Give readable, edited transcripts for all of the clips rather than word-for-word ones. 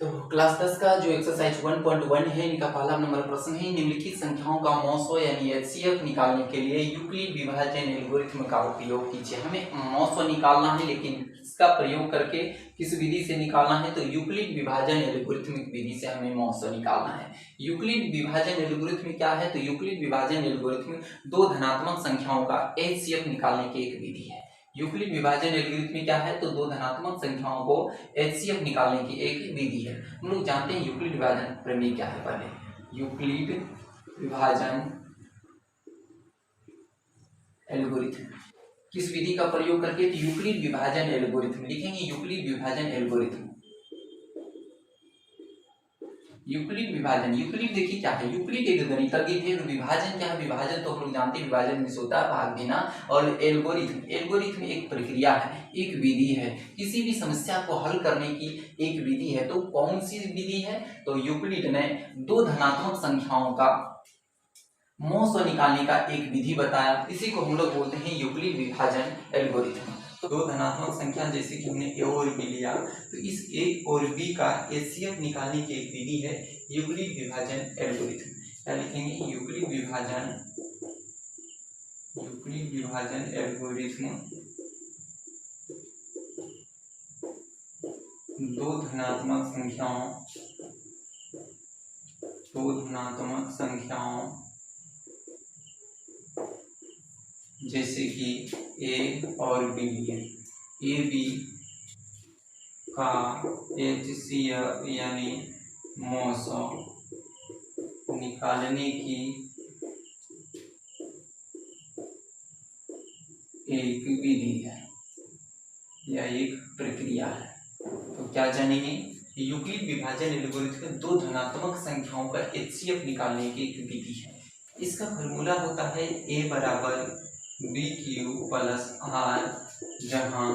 तो क्लास 10 का जो एक्सरसाइज 1.1 है, इनका पहला नंबर प्रश्न है, निम्नलिखित संख्याओं का मौसो यानी एचसीएफ निकालने के लिए यूक्लिड विभाजन एल्गोरिथ्म का उपयोग कीजिए। हमें मौसो निकालना है, लेकिन इसका प्रयोग करके किस विधि से निकालना है, तो यूक्लिड विभाजन एल्गोरिथमिक विधि से हमें मौसो निकालना है। यूक्लिड विभाजन एल्गोरिथम क्या है, तो यूक्लिड विभाजन एल्गोरिथम दो धनात्मक संख्याओं का एचसीएफ निकालने की एक विधि है। यूक्लिड विभाजन एल्गोरिथम क्या है, तो दो धनात्मक संख्याओं को एचसीएफ निकालने की एक विधि है। हम लोग जानते हैं यूक्लिड विभाजन प्रमेय क्या है। पहले यूक्लिड विभाजन एल्गोरिथम किस विधि का प्रयोग करके, तो यूक्लिड विभाजन एल्गोरिथम लिखेंगे। यूक्लिड विभाजन एल्गोरिथम, यूक्लिड विभाजन, यूक्लिड देखिए क्या है, यूक्लिड एक गणितज्ञ थे। विभाजन क्या है, विभाजन तो हम लोग जानते हैं, विभाजन में से होता है भाग देना। और एल्गोरिथम, एल्गोरिथम एक प्रक्रिया है, एक विधि है, किसी भी समस्या को हल करने की एक विधि है। तो कौन सी विधि है, तो यूक्लिड ने दो धनात्मक संख्याओं का मौसो निकालने का एक विधि बताया, इसी को हम लोग बोलते हैं यूक्लिड विभाजन एल्गोरिथम। तो दो धनात्मक संख्या जैसे कि हमने ए और बी लिया, तो इस ए और बी का एचसीएफ निकालने की एक विधि है यूक्लिड विभाजन एल्गोरिथम। क्या लिखेंगे, यूक्लिड विभाजन, यूक्लिड विभाजन एल्गोरिथम दो धनात्मक संख्याओं, दो धनात्मक संख्याओं जैसे कि ए और बी लिए, ए बी का एचसीएफ यानी मौसो निकालने की एक विधि है या एक प्रक्रिया है। तो क्या जानेंगे, यूक्लिड विभाजन एल्गोरिथम दो धनात्मक संख्याओं का एचसीएफ निकालने की एक विधि है। इसका फॉर्मूला होता है ए बराबर बी क्यू प्लस आर, जहां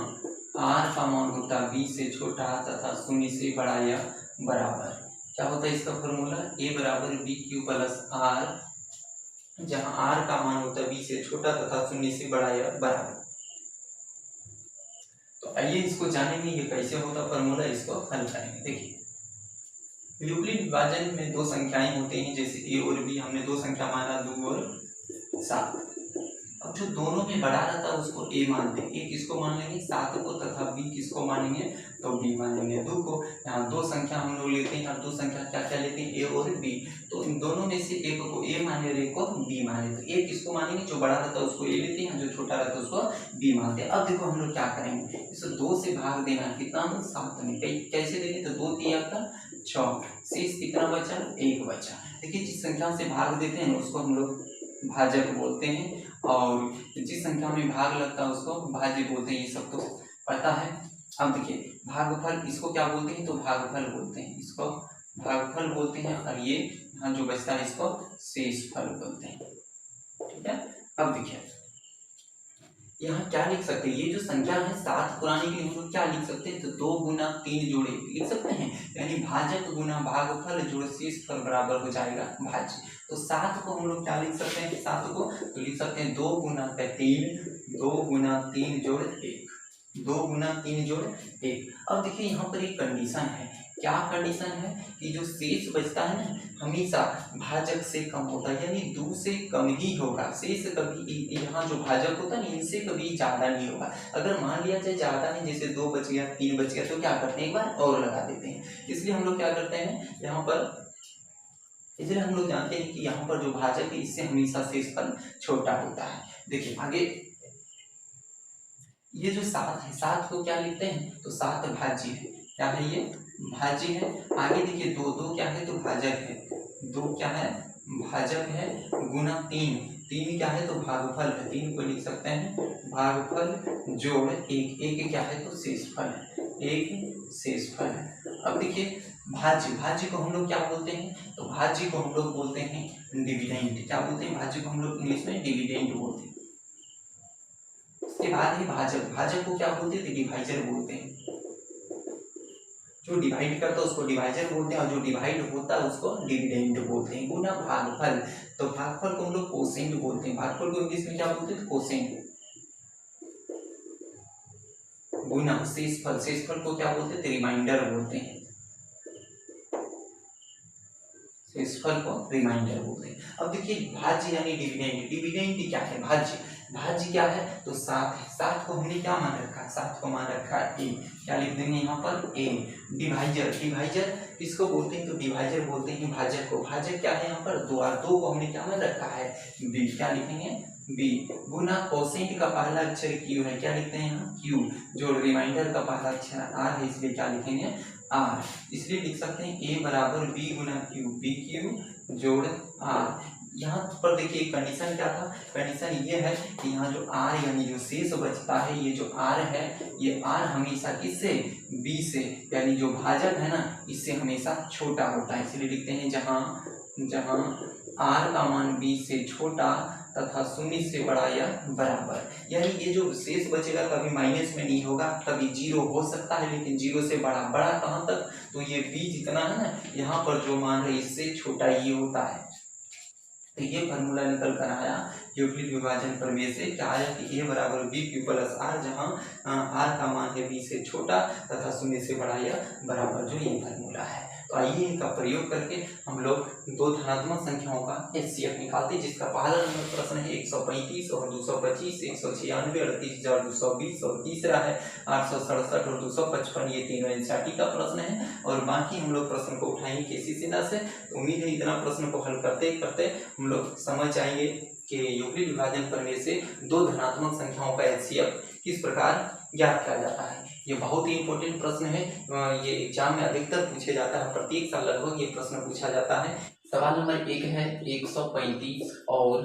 आर का मान होता है बी से छोटा तथा शून्य से बड़ा या बराबर। क्या होता है इसका फॉर्मूला, ए बराबर बी क्यू प्लस आर, जहां आर का मान होता है बी से छोटा तथा शून्य से बड़ा या बराबर। तो आइए इसको जानेंगे ये कैसे होता फॉर्मूला, इसको हल करेंगे। देखिए यूक्लिड विभाजन में दो संख्याएं होते हैं, जैसे ए और बी, हमने दो संख्या माना 2 और 7। अब जो दोनों में बड़ा रहता है उसको ए मानते हैं, ए किसको मान लेंगे 7 को, तथा बी किसको मानेंगे, तो बी मानेंगे 2 को। यहाँ दो संख्या हम लोग लेते हैं, अब दो संख्या क्या क्या लेते हैं, ए और बी। तो इन दोनों में से एक को ए माने और एक को बी माने। तो ए किसको मानेंगे, जो बड़ा रहता है उसको ए लेते हैं, जो छोटा रहता है उसको बी मानते हैं। अब देखो हम लोग क्या करेंगे, इसे 2 से भाग देना है, कितना, 7 में। कैसे देंगे, तो 2 3 का 6, शेष कितना बचा, 1 बचा। देखिए जिस संख्या से भाग देते हैं उसको हम लोग भाजक बोलते हैं, और जिस संख्या में भाग लगता है उसको भाज्य बोलते हैं, ये सब तो पता है। अब देखिए भागफल, इसको क्या बोलते हैं, तो भागफल बोलते हैं, इसको भागफल बोलते हैं, और ये यहाँ जो बचता है इसको शेषफल बोलते हैं। ठीक है, अब देखिए यहाँ क्या लिख सकते हैं, ये जो संख्या है 7 पुराने के लिए हम लोग क्या लिख सकते हैं, तो 2 गुना 3 जोड़े लिख सकते हैं, यानी भाजक गुना भागफल जोड़ शेषफल बराबर हो जाएगा भाज्य। तो 7 को हम लोग क्या लिख सकते हैं, 7 को तो लिख सकते हैं 2 गुना 3, 2 गुना 3 जोड़ 1, 2 गुना 3 जोड़ 1। अब देखिए यहाँ पर एक कंडीशन है, क्या कंडीशन है, कि जो शेष बचता है ना हमेशा भाजक से कम होता है, यानी 2 से कम ही होगा। शेष कभी यहाँ जो भाजक होता है इनसे कभी ज्यादा नहीं होगा। अगर मान लिया जाए ज्यादा नहीं, जैसे 2 बच गया 3 बच गया, तो क्या करते हैं, एक बार और लगा देते हैं। इसलिए हम लोग क्या करते हैं यहाँ पर, इसलिए हम लोग जानते हैं कि यहाँ पर जो भाजक है इससे हमेशा शेषफल छोटा होता है। देखिए आगे ये जो 7 है, 7 को क्या लिखते हैं, तो 7 भाज्य है, क्या है ये भाज्य है। आगे देखिए 2, 2 क्या है, तो भाजक है, 2 क्या है, भाजक है, गुना 3, 3 क्या है, तो भागफल है, 3 को लिख सकते हैं भागफल जोड़ 1, 1 क्या है, तो शेषफल है, 1 शेषफल है। अब देखिए भाज्य, भाज्य को हम लोग क्या बोलते हैं, तो भाज्य को हम लोग बोलते हैं डिविडेंड। क्या बोलते हैं, भाज्य को हम लोग इंग्लिश में डिविडेंड बोलते हैं। उसके बाद है भाजक, भाजक को क्या बोलते हैं, डिवाइजर बोलते हैं। जो डिवाइड करता है उसको डिवाइजर बोलते हैं, और जो डिवाइड होता है उसको डिविडेंड बोलते हैं। गुना भागफल, तो भागफल को हम लोग कोसेंट बोलते हैं। भागफल को इंग्लिश में क्या बोलते हैं, कोसेंट। गुना शेषफल, शेषफल को क्या बोलते हैं, रिमाइंडर बोलते हैं। क्षेत्रफल को रिमाइंडर बोलते हैं। अब देखिए भाज्य यानी डिविडेंड, डिविडेंड क्या है, भाज्य, भाज्य क्या है तो 7 है, 7 को हमने क्या मान रखा है, 7 को मान रखा है ए, क्या लिख देंगे यहाँ पर ए। डिवाइजर, डिवाइजर किसको बोलते हैं तो डिवाइजर बोलते हैं भाजक को, भाजक क्या है यहाँ पर 2, और 2 को हमने क्या मान रखा है बी, क्या लिखेंगे बी। गुना कोसेंट का पहला अक्षर क्यू है, क्या लिखते हैं यहाँ क्यू, जो रिमाइंडर का पहला अक्षर आर है इसलिए क्या लिखेंगे आर, इसलिए लिख सकते हैं ए बराबर बी गुना क्यू, बी क्यू जोड़ आर। यहाँ पर देखिए कंडीशन क्या था, कंडीशन ये है कि यहाँ जो आर यानी जो शेष बचता है, ये जो आर है ये आर हमेशा किससे बी से, यानी जो भाजक है ना इससे हमेशा छोटा होता है, इसलिए लिखते हैं जहाँ आर का मान बी से छोटा तथा 0 से बड़ा या बराबर, यानी ये जो शेष बचेगा कभी माइनस में नहीं होगा, कभी 0 हो सकता है लेकिन 0 से बड़ा, बड़ा कहाँ तक तो ये b जितना है ना यहाँ पर जो मान है इससे छोटा ये होता है। तो ये फार्मूला निकल कर आया यूक्लिड विभाजन प्रमेय से, क्या आया कि ए बराबर बी क्यू प्लस आर, जहाँ आर का मान है बी से छोटा तथा 0 से बड़ा या बराबर, जो ये फार्मूला है। तो आइए इनका प्रयोग करके हम लोग दो धनात्मक संख्याओं का HCF निकालते हैं, जिसका पहला नंबर प्रश्न है 135 और 225, 196, 38,220 और तीसरा है 867 और 255, ये तीनों NCERT का प्रश्न है। और बाकी हम लोग प्रश्न को उठाएंगे केसी सिन्हा से। तो उम्मीद है इतना प्रश्न को हल करते करते हम लोग समझ जाएंगे कि यूक्लिड विभाजन प्रमेय से दो धनात्मक संख्याओं का HCF किस प्रकार ज्ञात किया जाता है। ये बहुत ही इंपॉर्टेंट प्रश्न है, ये एग्जाम में अधिकतर पूछे जाता है, प्रत्येक साल लगभग ये प्रश्न पूछा जाता है। सवाल नंबर 1 है 135 और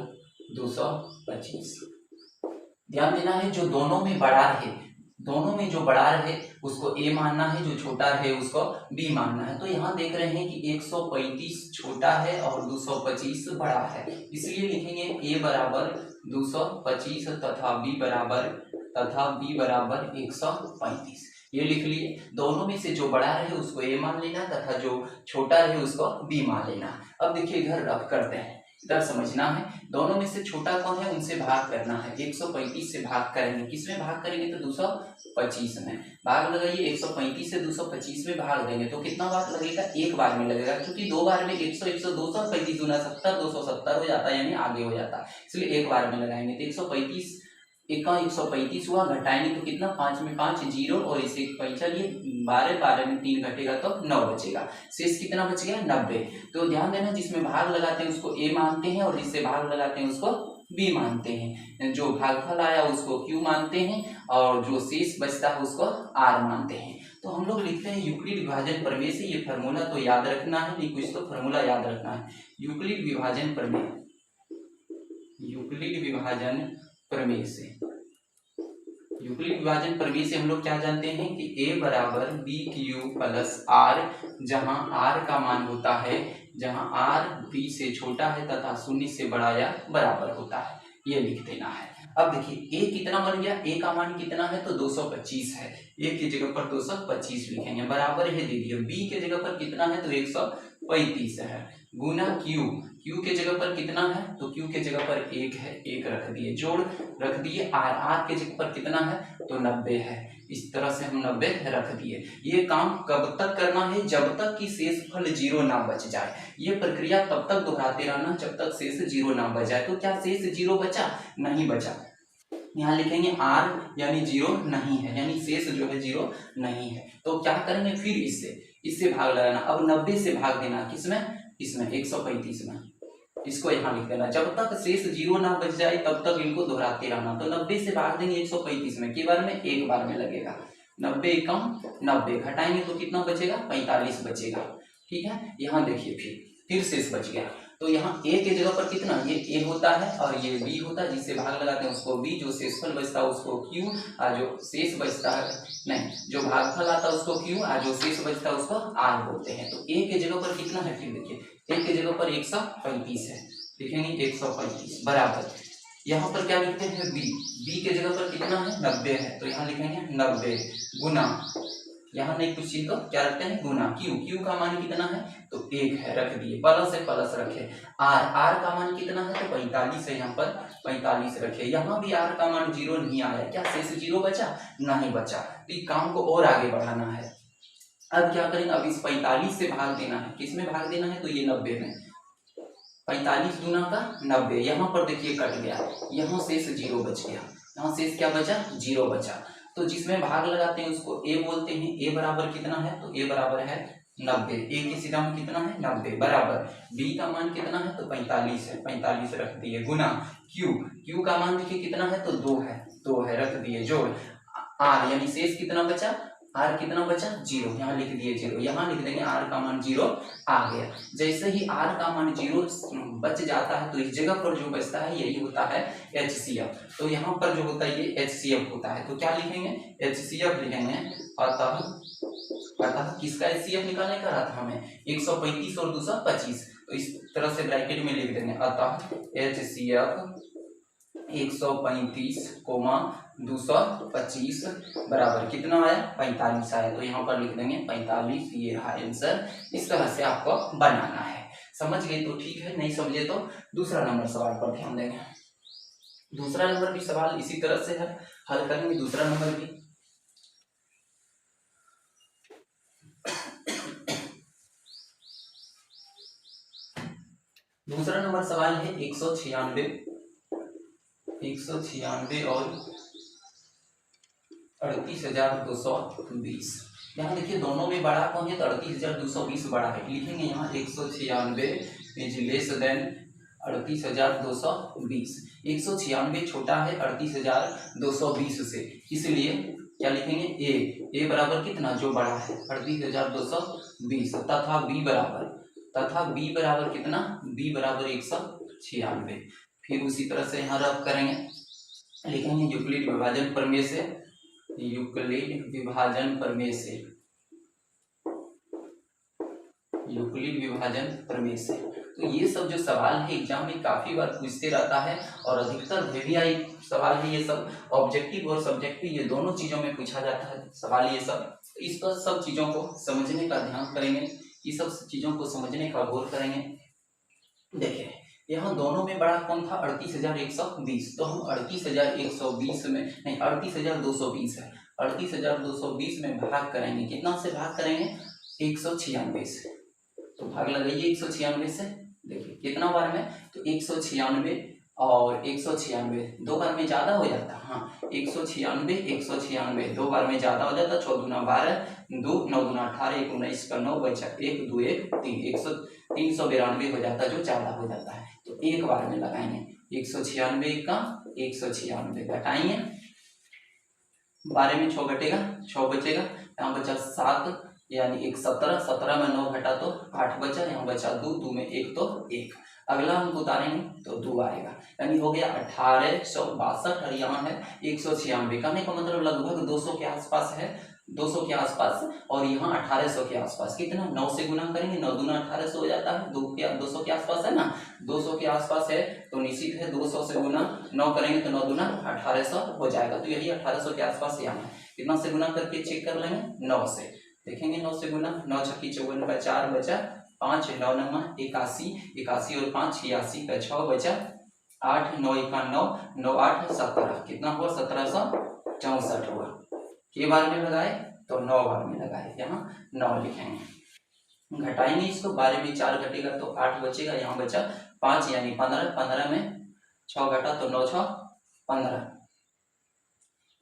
225। ध्यान देना है जो दोनों में बड़ा है, दोनों में जो बड़ा है उसको ए मानना है, जो छोटा है उसको बी मानना है। तो यहाँ देख रहे हैं कि 135 छोटा है और 225 बड़ा है, इसलिए लिखेंगे ए बराबर 225 तथा बी बराबर 135। ये लिख लिए। दोनों में से जो बड़ा रहे उसको ए मान लेना तथा जो छोटा रहे उसको बी मान लेना। अब देखिए इधर रफ करते हैं, इधर समझना है, दोनों में से छोटा कौन है उनसे भाग करना है। 135 से भाग करेंगे, किसमें भाग करेंगे तो 225 में भाग लगाइए। 135 से 225 में भाग देंगे तो कितना बार लगेगा, एक बार में लगेगा, क्योंकि दो बार में 100 100 235 गुना 70 270 हो जाता है, यानी आगे हो जाता है, इसलिए एक बार में लगाएंगे। तो 135 1 135 हुआ, घटाएंगे तो कितना 5 में 5 0 और इसे चलिए 12 12 में 3 घटेगा तो 9 बचेगा, शेष कितना बच गया 90। तो ध्यान देना जिसमें भाग लगाते हैं उसको ए मानते हैं और जिससे भाग लगाते हैं उसको बी मानते हैं, जो भागफल आया उसको क्यू मानते हैं और जो शेष बचता है उसको आर मानते हैं। तो हम लोग लिखते हैं यूक्लिड विभाजन प्रमेय से, ये फार्मूला तो याद रखना है, नहीं कुछ तो फार्मूला याद रखना है। यूक्लिड विभाजन प्रमेय, यूक्लिड विभाजन प्रमेय से, यूक्लिड विभाजन प्रमेय से हम लोग क्या जानते हैं कि a बराबर बी क्यू प्लस आर, जहां r का मान होता है, जहां r b से छोटा है तथा 0 से बड़ा या बराबर होता है, ये लिख देना है। अब देखिए a कितना बन गया, a का मान कितना है तो 225 है, a की जगह पर 225 लिखेंगे, बराबर है दे दिए। b के जगह पर कितना है तो 135 है, गुना q, q के जगह पर कितना है तो q के जगह पर 1 है, 1 रख दिए, जोड़ रख दिए। r के जगह पर कितना है तो 90 है, इस तरह से हम 90 रख दिए। ये काम कब तक करना है, जब तक कि शेषफल 0 ना बच जाए। ये प्रक्रिया तब तक दोहराते रहना जब तक शेष 0 ना बच जाए। तो क्या शेष 0 बचा, नहीं बचा, यहाँ लिखेंगे r यानी 0 नहीं है, यानी शेष जो है 0 नहीं है। तो क्या करेंगे फिर इससे भाग लगाना। अब 90 से भाग देना, किसमें, इसमें 135 में, इसको यहाँ लिख देना। जब तक शेष 0 ना बच जाए तब तक इनको दोहराते रहना। तो 90 से भाग देंगे 135 में, के बार में एक बार में लगेगा, 90 कम 90, घटाएंगे तो कितना बचेगा 45 बचेगा, ठीक है। यहाँ देखिए फिर शेष बच गया। तो यहाँ a के जगह पर कितना, ये a होता है और ये b होता है, जिससे भाग लगाते हैं उसको b, जो शेषफल बचता है उसको q, और जो शेष बचता है नहीं, जो भागफल आता है उसको q, और जो शेष बचता है उसको r बोलते हैं। तो a के जगह पर कितना है, फिर देखिए a के जगह पर 135 है, लिखेंगे 135 बराबर, यहाँ पर क्या लिखते हैं b के जगह पर कितना है 90 है, तो यहाँ लिखेंगे 90 गुना, यहाँ नहीं कुछ चीज तो क्या रखते हैं गुना, q का मान कितना है तो 1 है, रख दिए, प्लस है प्लस रखे। r का मान कितना है तो 45 है, यहाँ पर 45 रखे। यहाँ भी r का मान 0 नहीं आया, क्या शेष 0 बचा, नहीं बचा। तो इस काम को और आगे बढ़ाना है। अब क्या करेंगे, अब इस 45 से भाग देना है, किस में भाग देना है तो ये 90 में, 45 दूना का 90। यहाँ पर देखिए कट गया, यहाँ शेष 0 बच गया, यहाँ शेष क्या बचा, 0 बचा। तो जिसमें भाग लगाते हैं उसको ए बोलते हैं। ए बराबर कितना है, तो ए बराबर है 90। ए की सीधा में कितना है, 90 बराबर बी का मान कितना है, तो 45 है, 45 रख दिए, गुना क्यू, क्यू का मान देखिए कितना है, तो 2 है, 2 है रख दिए, जोड़ आर, यानी शेष कितना बचा, आर कितना बचा, 0, यहाँ लिख दिए 0, यहाँ लिख देंगे आर का मान 0 आ गया। जैसे ही आर का मान 0 बच जाता है तो इस जगह पर जो बचता है यही होता है HCF। तो यहाँ पर जो होता है ये HCF होता है। तो क्या लिखेंगे, HCF लिखेंगे। अतः किसका HCF निकालने का रहा था हमें, 135 और 225, तो इस तरह से ब्रैकेट में लिख देंगे। अतः HCF 135, 225 बराबर कितना आया, 45 आया। तो यहाँ पर लिख देंगे 45, ये रहा आंसर। इस तरह से आपको बनाना है। समझ गए तो ठीक है, नहीं समझे तो दूसरा नंबर सवाल पर ध्यान देंगे। दूसरा नंबर भी सवाल इसी तरह से है, हल करेंगे दूसरा नंबर भी। दूसरा नंबर सवाल है 196 और 38,220। यहाँ देखिए दोनों में बड़ा कौन है, तो 38,220 बड़ा है। लिखेंगे यहाँ 196 इज लेस देन 38,220। 196 छोटा है 38,220 से, इसलिए क्या लिखेंगे, ए बराबर कितना, जो बड़ा है 38,220, तथा बी बराबर कितना, बी बराबर 196। फिर उसी तरह से यहाँ रब करेंगे, लिखेंगे यूक्लिड विभाजन प्रमेय से, यूक्लिड विभाजन प्रमेय से। तो ये सब जो सवाल है एग्जाम में काफी बार पूछते रहता है, और अधिकतर VVI सवाल है ये सब। ऑब्जेक्टिव और सब्जेक्टिव ये दोनों चीजों में पूछा जाता है सवाल ये सब। इस पर सब चीजों को समझने का ध्यान करेंगे, इस सब चीजों को समझने का गौर करेंगे। देखिए यहाँ दोनों में बड़ा कौन था, 38,120। तो हम 38,120 में नहीं, 38,220 है, 38,220 में भाग करेंगे, कितना से भाग करेंगे, 196 से। तो भाग लगाइए 196 से, देखिए कितना बार में, तो 196 और 196 दो बार में ज्यादा हो जाता, हाँ 196 दो बार में ज्यादा हो जाता। 6 दूना 12, 2 9 दूना 18, 1 19 का 9 बचा, 1 2 1 3, 392 हो जाता, जो ज्यादा हो जाता है। तो एक बार में लगाएंगे 196 का 196 घटाएंगे, 12 में 6 घटेगा, 6 बचेगा, यहाँ बचा 7, यानी 1 17, 17 में 9 घटा तो 8 बचा, यहाँ बचा 2, 2 में 1 तो 1। अगला हम उतारेंगे तो 2 आएगा, यानी हो गया 1862 और यहाँ है 196। कहने का मतलब लगभग 200 के आसपास है, 200 के आसपास, और यहाँ 1800 के आसपास। कितना, 9 से गुना करेंगे, 9 दूना 1800 हो जाता है, 200 के आसपास है ना, 200 के आसपास है तो निश्चित है 200 से गुना 9 करेंगे तो 9 दूना 1800 हो जाएगा। तो यही 1800 के आसपास यहाँ है। कितना से गुना करके चेक कर लेंगे, 9 से देखेंगे, 9 से गुना, 9 छक्की 54 का 4 बचा, 5 9 9 81, 81 और 5 86 का 6 बचा, 8 9 1 9, 9 8 17, कितना हुआ, 1764 हुआ। के बार में लगाए, तो 9 बार में लगाए, यहाँ 9 लिखेंगे। घटाएंगे इसको, 12 में 4 घटेगा तो 8 बचेगा, यहाँ बचा 5 यानी 15, 15 में 6 घटा तो 9 6 15,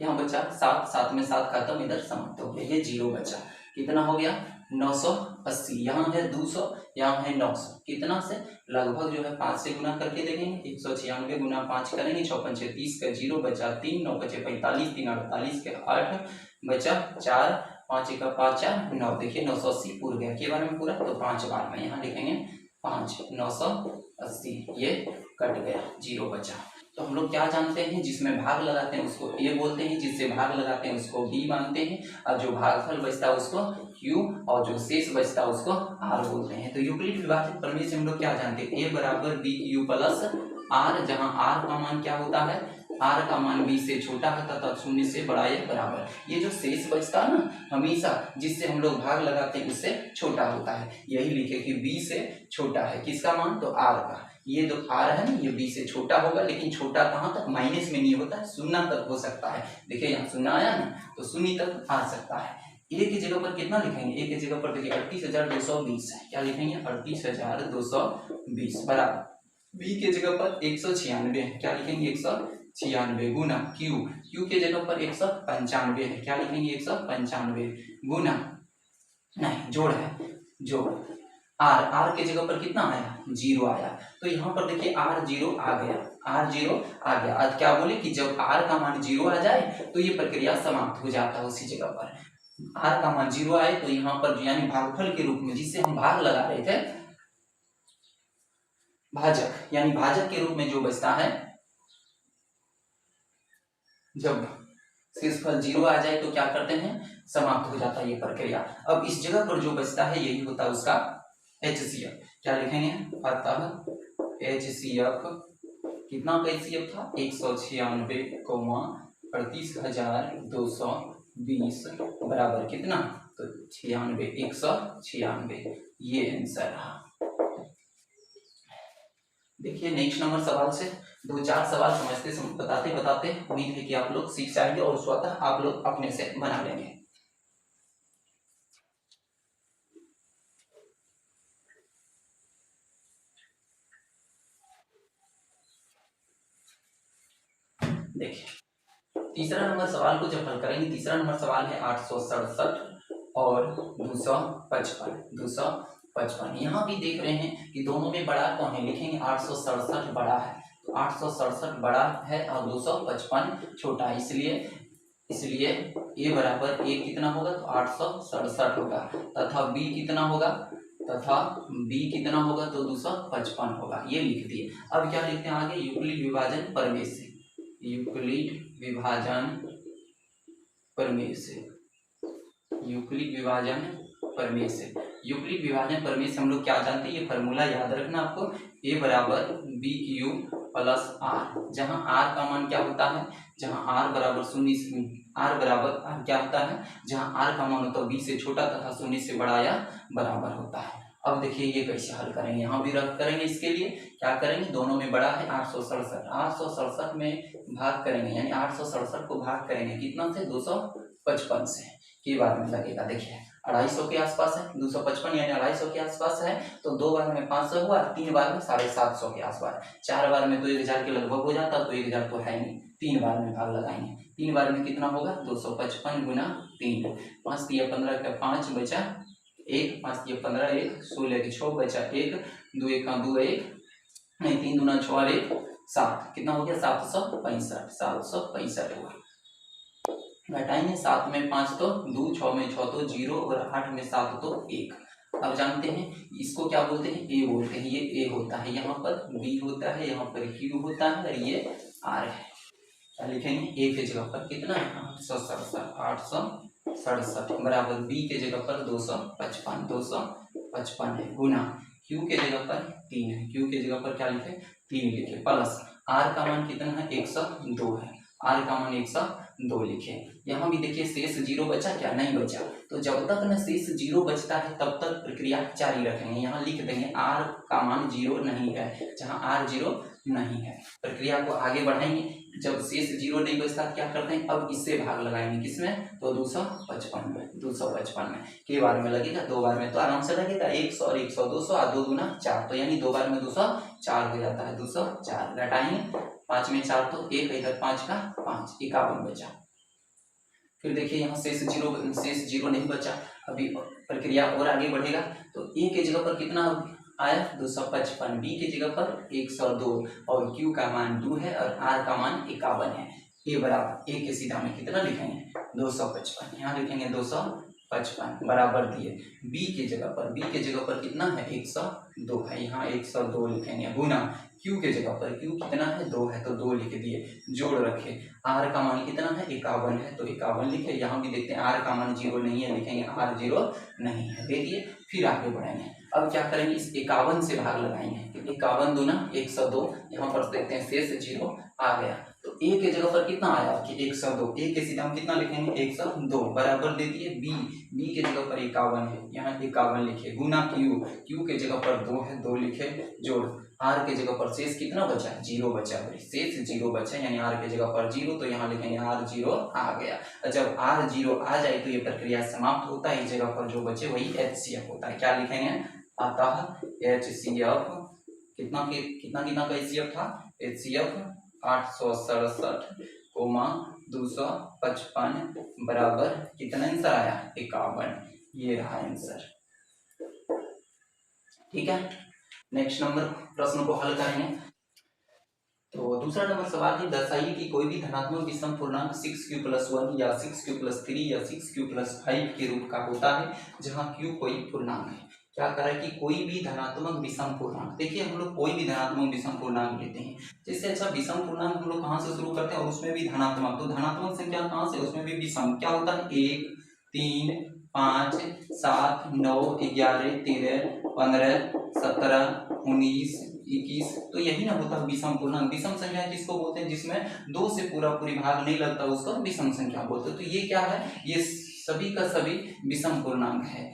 यहाँ बचा 7, 7 में 7 खत्म, इधर समाप्त हो गया, ये 0 बचा। कितना हो गया, 980, यहाँ है 200, यहाँ है 900, कितना से, लगभग जो है 5 से गुना करके देखेंगे, 196 गुना 5 करेंगे, 6 5 30 का 0 बचा 3, 9 5 45, 3 48 के 8 बचा 4, 5 1 5 4 9, देखिए 980 पूरा गया। के बार में पूरा, तो 5 बार में यहाँ लिखेंगे 5, 980, ये कट गया, 0 बचा। तो हम लोग क्या जानते हैं, जिसमें भाग लगाते हैं उसको ए बोलते हैं, जिससे भाग लगाते हैं उसको बी मानते हैं, और जो भागफल बचता है उसको क्यू, और जो शेष बचता है उसको आर बोलते हैं। तो यूक्लिड विभाजन प्रमेय से हम लोग क्या जानते हैं, ए बराबर बी क्यू प्लस आर, जहां आर का मान क्या होता है, आर का मान बी से छोटा है तथा 0 से बड़ा या बराबर। ये जो शेष बचता है ना, हमेशा जिससे हम लोग भाग लगाते हैं उससे छोटा होता है। यही लिखे कि बी से छोटा है, किसका मान, तो आर का। ये जो आर है ना, ये बी से छोटा होगा, लेकिन छोटा कहाँ तक, माइनस में नहीं होता है, 0 तक हो सकता है। देखिए यहाँ 0 आया ना, तो 0 तक आ सकता है। ए की जगह पर कितना लिखेंगे, ए की जगह पर देखिए 38,220 है, क्या लिखेंगे, 38,220 बराबर बी के जगह पर 196 है, क्या लिखेंगे 196 गुना क्यू, क्यू के जगह पर 195 है, क्या लिखेंगे 195 गुना, नहीं जोड़ है, जोड़ आर, आर के जगह पर कितना आया 0 आया, तो यहाँ पर देखिए आर 0 आ गया, आर 0 आ गया। आज क्या बोले कि जब आर का मान 0 आ जाए तो ये प्रक्रिया समाप्त हो जाता है उसी जगह पर, आर का मान 0 आए तो यहाँ पर यानी भागफल के रूप में जिससे हम भाग लगा रहे थे, भाजक यानी भाजक के रूप में जो बचता है, जब शेषफल 0 आ जाए तो क्या करते हैं समाप्त हो जाता है ये प्रक्रिया। अब इस जगह पर जो बचता है यही होता है उसका HCF, क्या लिखेंगे अतः HCF कितना का HCF था 196,38,220 बराबर कितना, तो 96 196, ये आंसर रहा। देखिए नेक्स्ट नंबर सवाल से 2-4 सवाल समझते बताते बताते उम्मीद है कि आप लोग सीख जाएंगे और स्वतः आप लोग अपने से बना लेंगे। देखिए तीसरा नंबर सवाल को जब हल करेंगे, तीसरा नंबर सवाल है 867 और 255। यहाँ भी देख रहे हैं कि दोनों में बड़ा कौन है, लिखेंगे 867 बड़ा है, तो 867 बड़ा है और 255 छोटा है, इसलिए ए बराबर ए कितना होगा तो 867 होगा, तथा बी कितना होगा, तथा बी कितना होगा तो 255 होगा, ये लिख दिए। अब क्या लिखते हैं आगे, यूक्लिड विभाजन प्रमेय से, यूक्लिड विभाजन प्रमेय से, यूक्लिड विभाजन प्रमेय से, यूक्लिड विभाजन प्रमेय से हम लोग क्या जानते हैं, ये फॉर्मूला याद रखना आपको, ए बराबर बी क्यू प्लस आर, जहां आर का मान क्या होता है, जहां आर बराबर 0, आर बराबर आर क्या होता है, जहां आर का मान होता है बी से छोटा तथा 0 से बड़ा या बराबर होता है। अब देखिए ये कैसे हल करेंगे, यहाँ भी रख करेंगे, इसके लिए क्या करेंगे, दोनों में बड़ा है 867 में भाग करेंगे, यानी 867 को भाग करेंगे कितना से 255 से, के बार में लगेगा, देखिए 250 के आसपास है, 255 यानी 250 के आसपास है, तो 2 बार में 500 हुआ, 3 बार में 750 के आसपास, 4 बार में तो 1000 के लगभग हो जाता, तो 1000 तो है नहीं, 3 बार में भाग लगाएंगे, 3 बार में कितना होगा 255 गुना 3, 5 दिया 15 का 5 बचा 1, 5 दिया 15 1, 16 की 6 बचा 1, 2 1 का 2 1, नहीं 3 दूना 6 और 1 7, कितना हो गया 765 हुआ, घटाएंगे 7 में 5 तो 2, 6 में 6 तो 0 और 8 में 7 तो 1। अब जानते हैं इसको क्या बोलते हैं, ए बोलते हैं, ये ए होता है, यहाँ पर बी होता है, यहाँ पर क्यू होता है और ये आर है, क्या लिखेंगे ए के जगह पर कितना है 867 बराबर बी के जगह पर 255 है गुना क्यू के जगह पर 3 है, क्यू के जगह पर क्या लिखे 3 लिखे, प्लस आर का मान कितना है 102 है, आर का मान 102 लिखे। यहाँ भी देखिए शेष 0 बचा क्या, नहीं बचा, तो जब तक न शेष 0 बचता है तब तक प्रक्रिया जारी रखेंगे, यहाँ लिख देंगे आर का मान 0 नहीं है, जहाँ आर 0 नहीं है प्रक्रिया को आगे बढ़ाएंगे, जब शेष 0 नहीं बचता क्या करते हैं, अब इससे भाग लगाएंगे किसमें, तो 255 में, के बार में लगेगा, 2 बार में तो आराम से लगेगा 100 और 100 200 और 2 दूना 4, तो यानी 2 बार में 204 हो जाता है, 204 घटाएंगे 5 में 4 तो 1, इधर 5 का 5 51 बचा। फिर देखिए यहाँ शेष 0 नहीं बचा, अभी प्रक्रिया और आगे बढ़ेगा, तो ए के जगह पर कितना आया 255, बी के जगह पर 102 और क्यू का मान 2 है और आर का मान 51 है, ए बराबर ए के सीधा में कितना लिखेंगे 255, यहाँ लिखेंगे 255 बराबर दिए बी के जगह पर कितना है 102 है, यहाँ 102 लिखेंगे गुना क्यू के जगह पर क्यू कितना है 2 है, तो 2 लिख दिए, जोड़ रखे आर का मान कितना है 51 है, तो 51 लिखे, यहाँ भी देखते हैं आर का मान 0 नहीं है, लिखेंगे आर 0 नहीं है, दे दिए। फिर आगे बढ़ेंगे, अब क्या करेंगे इस 51 से भाग लगाएंगे, 51 दूना 102, यहाँ पर देखते हैं शेष 0 आ गया, तो ए के जगह पर कितना आया कि 102, ए के सीधा हम कितना लिखेंगे 102 बराबर दे दिए बी के जगह पर 51 है, यहाँ 51 लिखे गुना क्यू के जगह पर 2 है, 2 लिखे, जोड़ आर के जगह पर शेष कितना बचा 0 बचा, शेष 0 बचा यानी आर के जगह पर 0, तो यहाँ लिखेंगे आर 0 आ गया, जब आर 0 आ जाए तो ये प्रक्रिया समाप्त होता है, इस जगह पर जो बचे वही HCF होता है, क्या लिखेंगे अतः HCF कितना कितना का एचसीएफ था, एचसीएफ 867 कोमा 255 बराबर कितना आंसर आया 51। ये रहा आंसर। ठीक है, नेक्स्ट नंबर प्रश्न को हल करेंगे। तो दूसरा नंबर सवाल है, दर्शाइए कि कोई भी धनात्मक विषम पूर्णांक 6q+1 या 6q+3 या 6q+5 के रूप का होता है जहां q कोई पूर्णांक है। क्या करा कि कोई भी धनात्मक विषम पूर्णांक, देखिए हम लोग कोई भी धनात्मक विषम पूर्णांक लेते हैं, जैसे अच्छा विषम पूर्णांक हम लोग कहाँ से शुरू करते हैं और उसमें भी धनात्मक, तो धनात्मक संख्या कहाँ से, उसमें भी विषम क्या होता है 1 3 5 7 9 11 13 15 17 19 21, तो यही ना होता है विषम पूर्णांक। विषम संख्या किसको बोलते हैं, जिसमें 2 से पूरी भाग नहीं लगता उसको विषम संख्या बोलते हैं। तो ये क्या है, ये सभी का सभी विषम पूर्णांक है,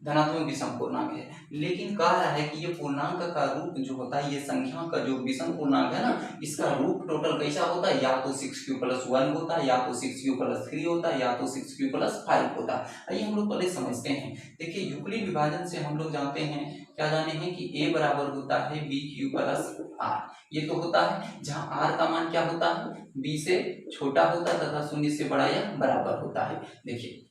धनात्मक विषम पूर्णांक है। लेकिन कह रहा है कि ये पूर्णांक का रूप जो होता है, ये संख्या का जो विषम पूर्णांक है ना, इसका रूप टोटल कैसा होता है, या तो 6q+1 होता है, या तो 6q+3 होता है, या तो 6q+5 होता है। आइए हम लोग पहले समझते हैं। देखिए यूक्लिड विभाजन से हम लोग जानते हैं, क्या जाने हैं कि a बराबर होता है bq+r। ये तो होता है जहां r का मान क्या होता है, b से छोटा होता है तथा 0 से बड़ा या बराबर होता है। देखिए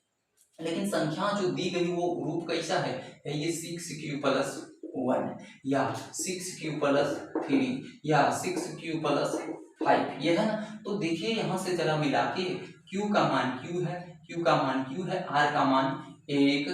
लेकिन संख्या जो दी गई वो रूप कैसा है, ये 6q+1 या 6q+3 या 6q+5 ये है ना। तो देखिए यहाँ से जरा मिला के q का मान q है, q का मान q है, r का मान 1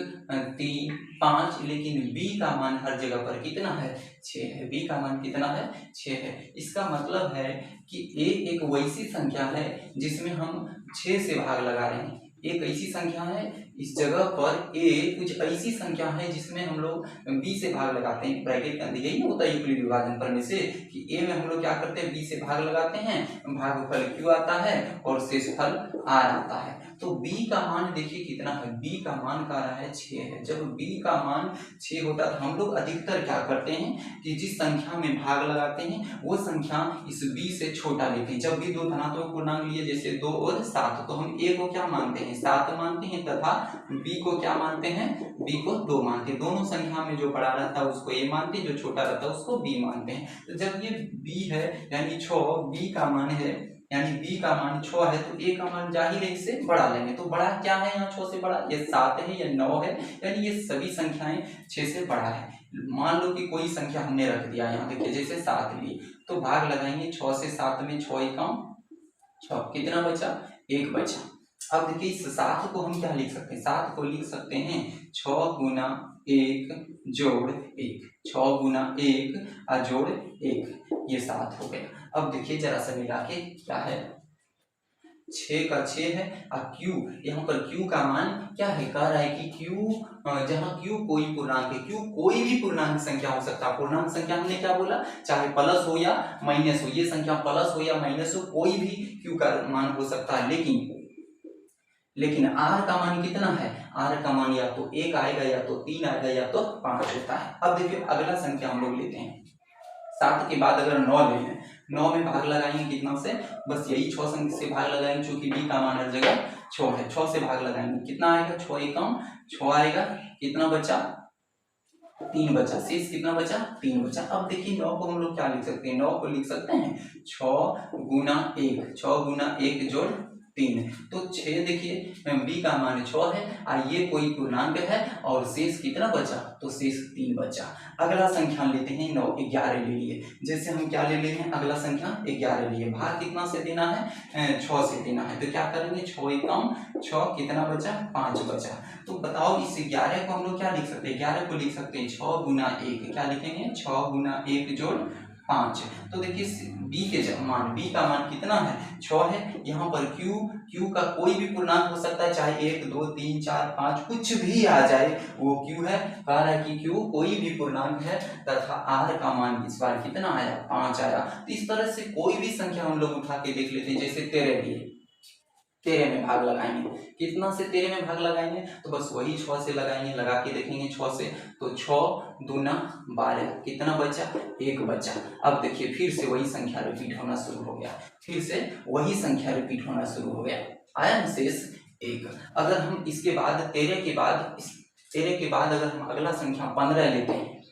3 5, लेकिन b का मान हर जगह पर कितना है 6 है, b का मान कितना है 6 है। इसका मतलब है कि a एक वैसी संख्या है जिसमें हम 6 से भाग लगा रहे हैं। एक ऐसी संख्या है, इस जगह पर a कुछ ऐसी संख्या है जिसमें हम लोग b से भाग लगाते हैं। ब्रैकेट के अंदर यही होता है यूक्लिड विभाजन करने से कि a में हम लोग क्या करते हैं, b से भाग लगाते हैं, भागफल q आता है और शेषफल r आता है। तो b का मान देखिए कितना है, b का मान कह रहा है 6 है। जब b का मान 6 होता है तो हम लोग अधिकतर क्या करते हैं कि जिस संख्या में भाग लगाते हैं वो संख्या इस b से छोटा लेते हैं। जब भी दो धनात्मक पूर्णांक लिए जैसे 2 और 7, तो हम a को क्या मानते हैं 7 मानते हैं तथा b को क्या मानते हैं, b को 2 मानते हैं। दोनों संख्या में जो बड़ा रहता है उसको a मानते हैं, जो छोटा रहता है उसको b मानते हैं। तो जब ये b है यानी 6, b का मान है यानी b का मान 6 है, तो a का मान जाहिर है इससे बड़ा लेंगे। तो बड़ा क्या है यहाँ 6 से बड़ा, ये 7 है या 9 है, यानी ये सभी संख्याएं 6 से बड़ा है। मान लो कि कोई संख्या हमने रख दिया यहाँ देखिए जैसे 7 लिए, तो भाग लगाएंगे 6 से 7 में 6 एकम 6, कितना बचा 1 बचा। अब देखिए इस 7 को हम क्या लिख सकते हैं, 7 को लिख सकते हैं 6 गुना 1 जोड़ 1, 6 गुना 1 और जोड़ 1, ये 7 हो गया। अब देखिए जरा सा मिला के क्या है, 6 का 6 है और q, यहाँ पर q का मान क्या है, कह रहा है कि q जहाँ q कोई पूर्णांक है, q कोई भी पूर्णांक संख्या हो सकता है। पूर्णांक संख्या हमने क्या बोला, चाहे प्लस हो या माइनस हो, ये संख्या प्लस हो या माइनस हो, कोई भी q का मान हो सकता है। लेकिन r का मान कितना है, r का मान या तो 1 आएगा या तो 3 आएगा या तो 5 होता है। अब देखिए अगला संख्या हम लोग लेते हैं, 7 के बाद अगर 9 ले लें, 9 में भाग लगाएंगे कितना से, बस यही 6 संख्या से भाग लगाएंगे, चूंकि b का मान हर जगह 6 है, 6 से भाग लगाएंगे कितना आएगा, 6 एकम 6 आएगा, कितना बचा 3 बचा, शेष कितना बचा 3 बचा। अब देखिए 9 को हम लोग क्या लिख सकते हैं, 9 को लिख सकते हैं 6 गुना 1, 6 गुना 1 जोड़ 3, तो 6 देखिए b का मान 6 है और ये कोई पूर्णांक है और शेष कितना बचा, तो शेष 3 बचा। अगला संख्या लेते हैं 9, 11 ले लिए, जैसे हम क्या ले लेते हैं अगला संख्या 11 लिए, भाग कितना से देना है 6 से देना है, तो क्या करेंगे 6 एकम 6, कितना बचा 5 बचा। तो बताओ इस 11 को हम लोग क्या लिख सकते हैं, 11 को लिख सकते हैं 6 गुना 1, क्या लिखेंगे 6 गुना 1 जोड़ 5। तो देखिए b के मान, b का मान कितना है 6 है, यहाँ पर q का कोई भी पूर्णांक हो सकता है, चाहे 1 2 3 4 5 कुछ भी आ जाए वो q है। कह रहा है कि q कोई भी पूर्णांक है तथा r का मान इस बार कितना आया 5 आया। तो इस तरह से कोई भी संख्या हम लोग उठा के देख लेते हैं, जैसे 13 लिए, 13 में भाग लगाएंगे, कितना से 13 में भाग लगाएंगे, तो बस वही 6 से लगाएंगे, लगा के देखेंगे 6 से, तो 6 दूना 12, कितना बचा 1 बचा। अब देखिए फिर से वही संख्या रिपीट होना शुरू हो गया, फिर से वही संख्या रिपीट होना शुरू हो गया, आया ना शेष 1। अगर हम इसके बाद 13 के बाद अगर हम अगला संख्या 15 लेते हैं,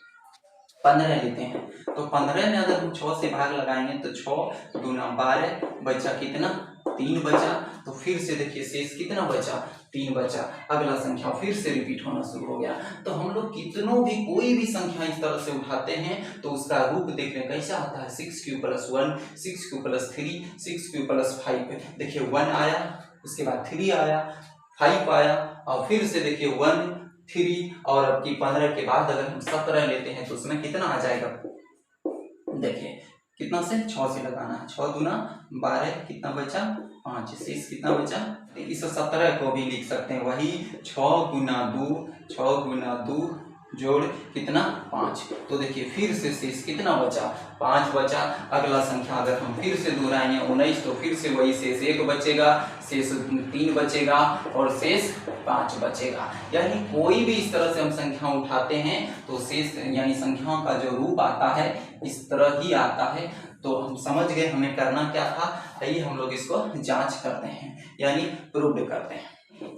15 लेते हैं, तो 15 में अगर हम 6 से भाग लगाएंगे तो 6 दूना 12 बचा कितना 3 बचा। तो फिर से देखिए शेष कितना बचा 3 बचा। अगला संख्या फिर से रिपीट होना शुरू हो गया। तो हम लोग कितनों भी कोई भी संख्या इस तरह से उठाते हैं तो उसका रूप देख रहे कैसा आता है 6q + 1, 6q + 3, 6q + 5। देखिए 1 आया, उसके बाद 3 आया, 5 आया, और फिर से देखिए 1 3, और अब की 15 के बाद अगर हम 17 लेते हैं तो उसमें कितना आ जाएगा, देखिए कितना से 6 से लगाना है, 6 दूना 12, कितना बचा 5, शेष कितना बचा। इस 17 को भी लिख सकते हैं वही 6 गुना 2 जोड़ कितना 5। तो देखिए फिर से शेष कितना बचा 5 बचा। अगला संख्या अगर हम फिर से दोहराएंगे 19, तो फिर से वही शेष 1 बचेगा, शेष 3 बचेगा और शेष 5 बचेगा। यानी कोई भी इस तरह से हम संख्या उठाते हैं तो शेष यानी संख्याओं का जो रूप आता है इस तरह ही आता है। तो हम समझ गए हमें करना क्या था। आइए हम लोग इसको जांच करते हैं यानी प्रूव करते हैं।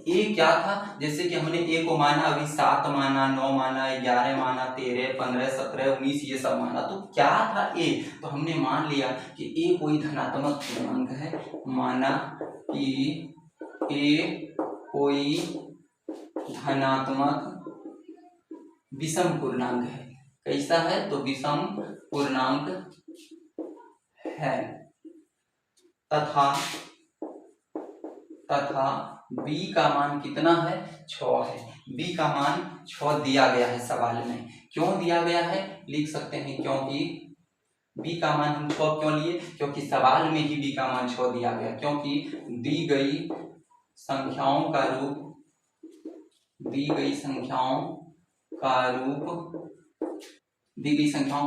ए क्या था, जैसे कि हमने ए को माना, अभी 7 माना, 9 माना, 11 माना, 13, 15, 17, 19 ये सब माना। तो क्या था ए, तो हमने मान लिया कि ए कोई धनात्मक पूर्णांक है। माना कि ए कोई धनात्मक विषम पूर्णांक है। कैसा है, तो विषम पूर्णांक है। तथा b का मान कितना है 6 है। b का मान 6 दिया गया है सवाल में। क्यों दिया गया है लिख सकते हैं, क्योंकि b का मान हम 6 क्यों लिए, क्योंकि सवाल में ही b का मान 6 दिया गया। क्योंकि दी गई संख्याओं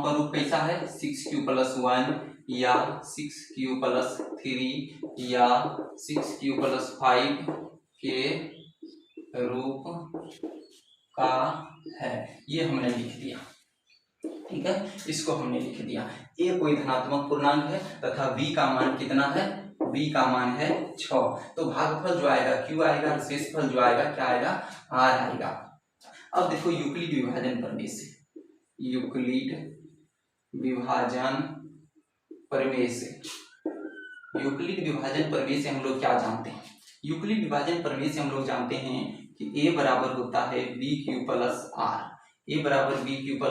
का रूप कैसा है 6q + 1 या 6q + 3 या 6q + 5 के रूप का है। ये हमने लिख दिया, ठीक है, इसको हमने लिख दिया। ए कोई धनात्मक पूर्णांक है तथा b का मान कितना है, b का मान है 6। तो भागफल जो आएगा q आएगा और शेषफल जो आएगा क्या आएगा r आएगा। अब देखो यूक्लिड विभाजन प्रमेय से, यूक्लिड विभाजन प्रमेय से हम लोग क्या जानते हैं। यूक्लिड विभाजन प्रमेय से हम लोग जानते हैं कि a बराबर होता है bq + r। a बराबर bq + r,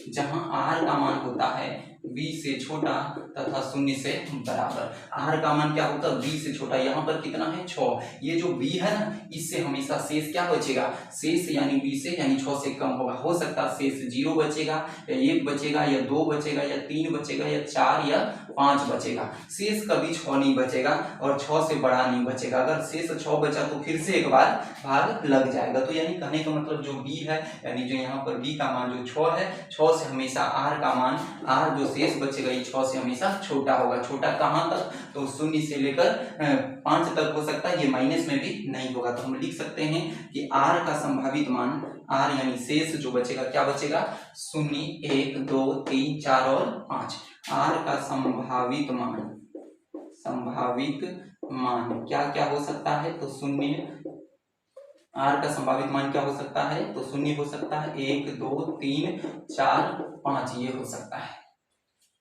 जहां r का मान होता है b से छोटा तथा 0 से बराबर। r का मान क्या होता है b से छोटा, यहाँ पर कितना है 6। ये जो b है ना, इससे हमेशा शेष क्या बचेगा, शेष यानी b से यानी 6 से कम होगा। हो सकता है शेष 0 बचेगा या 1 बचेगा या 2 बचेगा या 3 बचेगा या 4 या 5 बचेगा। शेष कभी 6 नहीं बचेगा और 6 से बड़ा नहीं बचेगा। अगर शेष 6 बचा तो फिर से एक बार भाग लग जाएगा। तो यानी कहने का मतलब जो b है यानी जो यहाँ पर b का मान जो 6 है, 6 से हमेशा r का मान, r जो शेष बचेगा ये 6 से हमेशा छोटा होगा। छोटा कहाँ तक, तो 0 से लेकर 5 तक हो सकता है, ये माइनस में भी नहीं होगा। तो हम लिख सकते हैं कि r का संभावित मान, r यानी शेष जो बचेगा क्या बचेगा 0, 1, 2, 3, 4 और 5। r का संभावित मान क्या क्या हो सकता है, तो 0, r का संभावित मान क्या हो सकता है, तो 0 हो सकता है, 1, 2, 3, 4, 5 ये हो सकता है।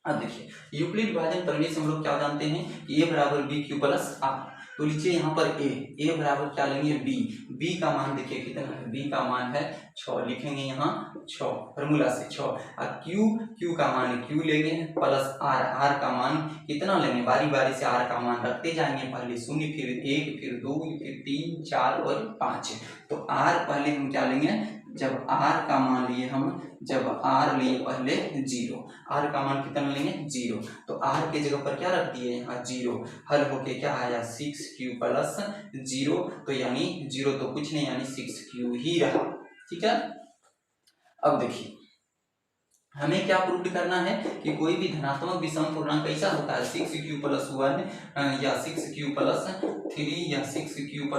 अब देखिए यूक्लिड विभाजन प्रमेय से हम लोग क्या जानते हैं कि a बराबर bq + r। तो लीजिए यहाँ पर a बराबर क्या लेंगे b का मान देखिए कितना है, b का मान है 6, लिखेंगे यहाँ 6 फॉर्मूला से 6। और q का मान q लेंगे प्लस r का मान कितना लेंगे, बारी बारी से r का मान रखते जाएंगे, पहले 0, फिर 1, फिर 2, फिर 3, 4 और 5। तो r पहले हम क्या लेंगे, जब r का मान लिए हम, जब r लिए पहले 0, r का मान कितना लेंगे 0, तो r के जगह पर क्या रख दिए यहाँ 0। हल होके क्या आया 6q + 0, तो यानी 0 तो कुछ नहीं यानी 6q ही रहा, ठीक है। अब देखिए हमें क्या प्रूव करना है कि कोई भी धनात्मक विषम पूर्णांक कैसा होता है 6q + 1 या 6q + 3 या 6q +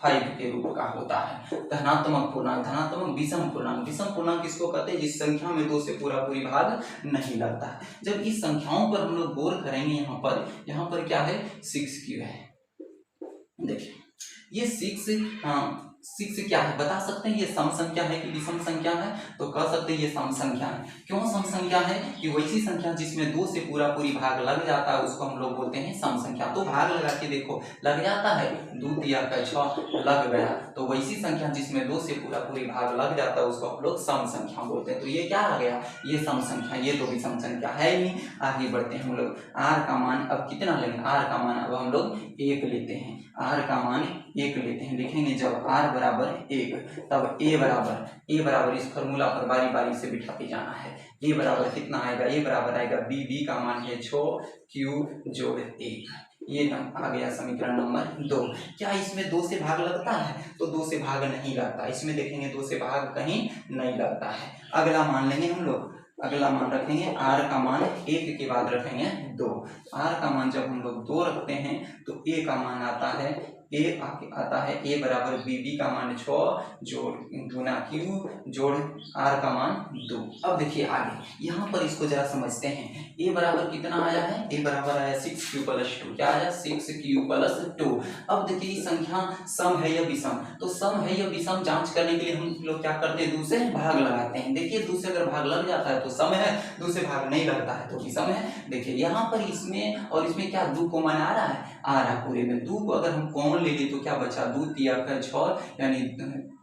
5 के रूप का होता है। धनात्मक पूर्णांक, धनात्मक विषम पूर्णांक, विषम पूर्णांक किसको कहते हैं, जिस संख्या में 2 से पूरी भाग नहीं लगता है। जब इस संख्याओं पर हम लोग गौर करेंगे, यहाँ पर क्या है 6q है। देखिए ये 6 क्या है बता सकते हैं? ये सम संख्या है कि विषम संख्या है? तो कह सकते हैं ये सम संख्या है। क्यों सम संख्या है? कि वैसी संख्या जिसमें 2 से पूरा पूरी भाग लग जाता है उसको हम लोग बोलते हैं सम संख्या। तो भाग लगा के देखो, लग जाता है 2 तिया का 6 लग गया, तो वैसी संख्या जिसमें 2 से पूरा पूरी भाग लग जाता है उसको हम लोग सम संख्या बोलते हैं। तो ये क्या आ गया? ये सम संख्या। ये तो विषम संख्या है ही नहीं। आगे बढ़ते हैं हम लोग। r का मान अब कितना लेंगे? r का मान अब हम लोग 1 लेते हैं। r का मान 1 लेते हैं। लिखेंगे जब r बराबर 1 तब a बराबर इस फॉर्मूला पर बारी बारी से बिठाते जाना है। a बराबर कितना आएगा? a बराबर आएगा b का मान है 6 q जोड़ 1। ये आ गया समीकरण नंबर 2। क्या इसमें 2 से भाग लगता है? तो 2 से भाग नहीं लगता। इसमें देखेंगे 2 से भाग कहीं नहीं लगता है। अगला मान लेंगे हम लोग। अगला मान रखेंगे r का मान 1 के बाद रखेंगे 2। r का मान जब हम लोग 2 रखते हैं तो a का मान आता है a बराबर b का मान 6 जोड़ गुना q जोड़ r का मान 2। अब देखिए आगे यहाँ पर इसको जरा समझते हैं। a बराबर कितना आया है? a बराबर आया 6q प्लस 2। क्या आया? 6q plus 2। अब देखिए संख्या सम है या विषम? तो सम है या विषम जांच करने के लिए हम लोग क्या करते हैं? 2 से भाग लगाते हैं। देखिए 2 से अगर भाग लग जाता है तो सम है, 2 से भाग नहीं लगता है तो विषम है। देखिए यहाँ पर इसमें और इसमें क्या 2 कॉमन आ रहा है? आ रहा है पूरे में। 2 को अगर हम कॉमन ले लें तो क्या बचा? 2 तिया का 6 यानी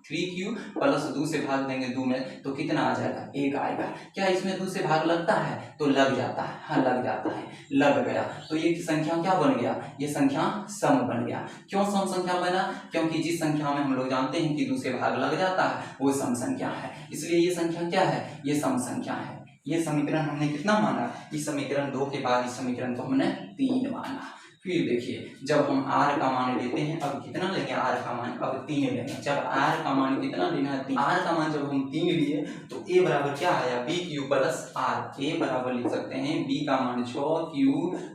3q प्लस 2 से भाग देंगे 2 में तो कितना आ जाएगा? 1 आएगा। क्या इसमें 2 से भाग लगता है? तो लग जाता है। हाँ लग जाता है, लग गया। तो ये संख्या क्या बन गया? ये संख्या सम बन गया। क्यों सम संख्या बना? क्योंकि जिस संख्या में हम लोग जानते हैं कि 2 से भाग लग जाता है वो सम संख्या है, इसलिए ये संख्या क्या है? ये सम संख्या है। ये समीकरण हमने कितना माना? इस समीकरण 2 के बाद इस समीकरण को हमने 3 माना। फिर देखिए जब हम r का मान लेते हैं, अब कितना लेंगे? r का मान अब 3 लेंगे। जब r का मान कितना लेना है? 3। r का मान जब हम 3 लिए तो a बराबर क्या आया? bq plus r। a बराबर लिख सकते हैं b का मान 6q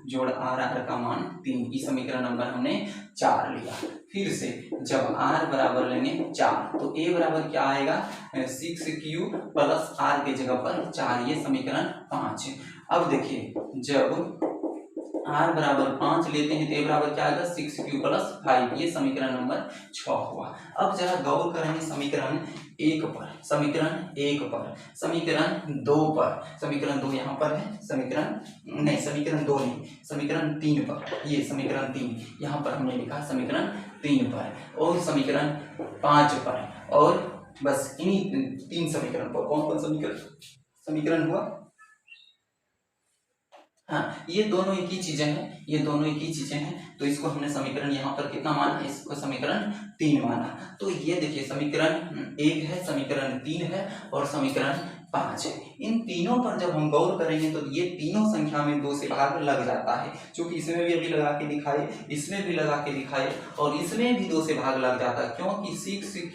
जोड़ r का मान 3। इस समीकरण नंबर हमने 4 लिया। फिर से जब r बराबर लेंगे 4 तो a बराबर क्या आएगा? 6q प्लस r के जगह पर 4। ये समीकरण 5। अब देखिए जब r बराबर 5 लेते हैं तो a बराबर क्या आएगा? 6q plus 5। ये समीकरण नंबर 6 हुआ। अब जरा गौर करेंगे समीकरण 1 पर, समीकरण 1 पर, समीकरण 2 पर। समीकरण 2 यहाँ पर है, समीकरण 2 नहीं, समीकरण 3 पर। ये समीकरण 3 यहाँ पर हमने लिखा समीकरण 3 पर, और समीकरण 5 पर, और बस इन्हीं 3 समीकरण पर। कौन कौन समीकरण हुआ? हाँ ये दोनों एक ही चीजें हैं, ये दोनों एक ही चीजें हैं। तो इसको हमने समीकरण यहाँ पर कितना माना? इसको समीकरण 3 माना। तो ये देखिए समीकरण 1 है, समीकरण 3 है और समीकरण 5 है। इन तीनों पर जब हम गौर करेंगे तो ये तीनों संख्या में 2 से भाग लग जाता है, क्योंकि इसमें भी अभी लगा के दिखाए, इसमें भी लगा के दिखाए और इसमें भी 2 से भाग लग जाता है, क्योंकि 6q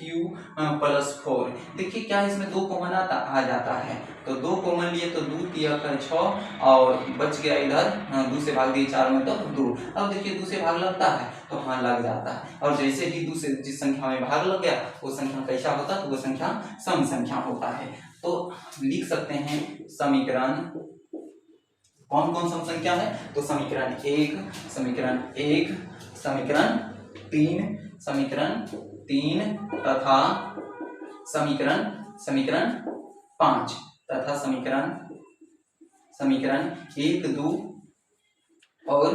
प्लस 4। देखिए क्या इसमें 2 कॉमन आ जाता है, तो 2 कॉमन लिए तो 2 तिया का 6 और बच गया इधर 2 से भाग दिए 4 में तो 2। अब देखिए 2 से भाग लगता है तो हाँ लग जाता है, और जैसे ही 2 से जिस संख्या में भाग लग गया वो संख्या कैसा होता है? तो वो संख्या सम संख्या होता है। तो लिख सकते हैं समीकरण कौन कौन सम संख्या है? तो समीकरण 1, समीकरण 1, समीकरण 3, समीकरण 3 तथा समीकरण 5 तथा समीकरण 1, 2 और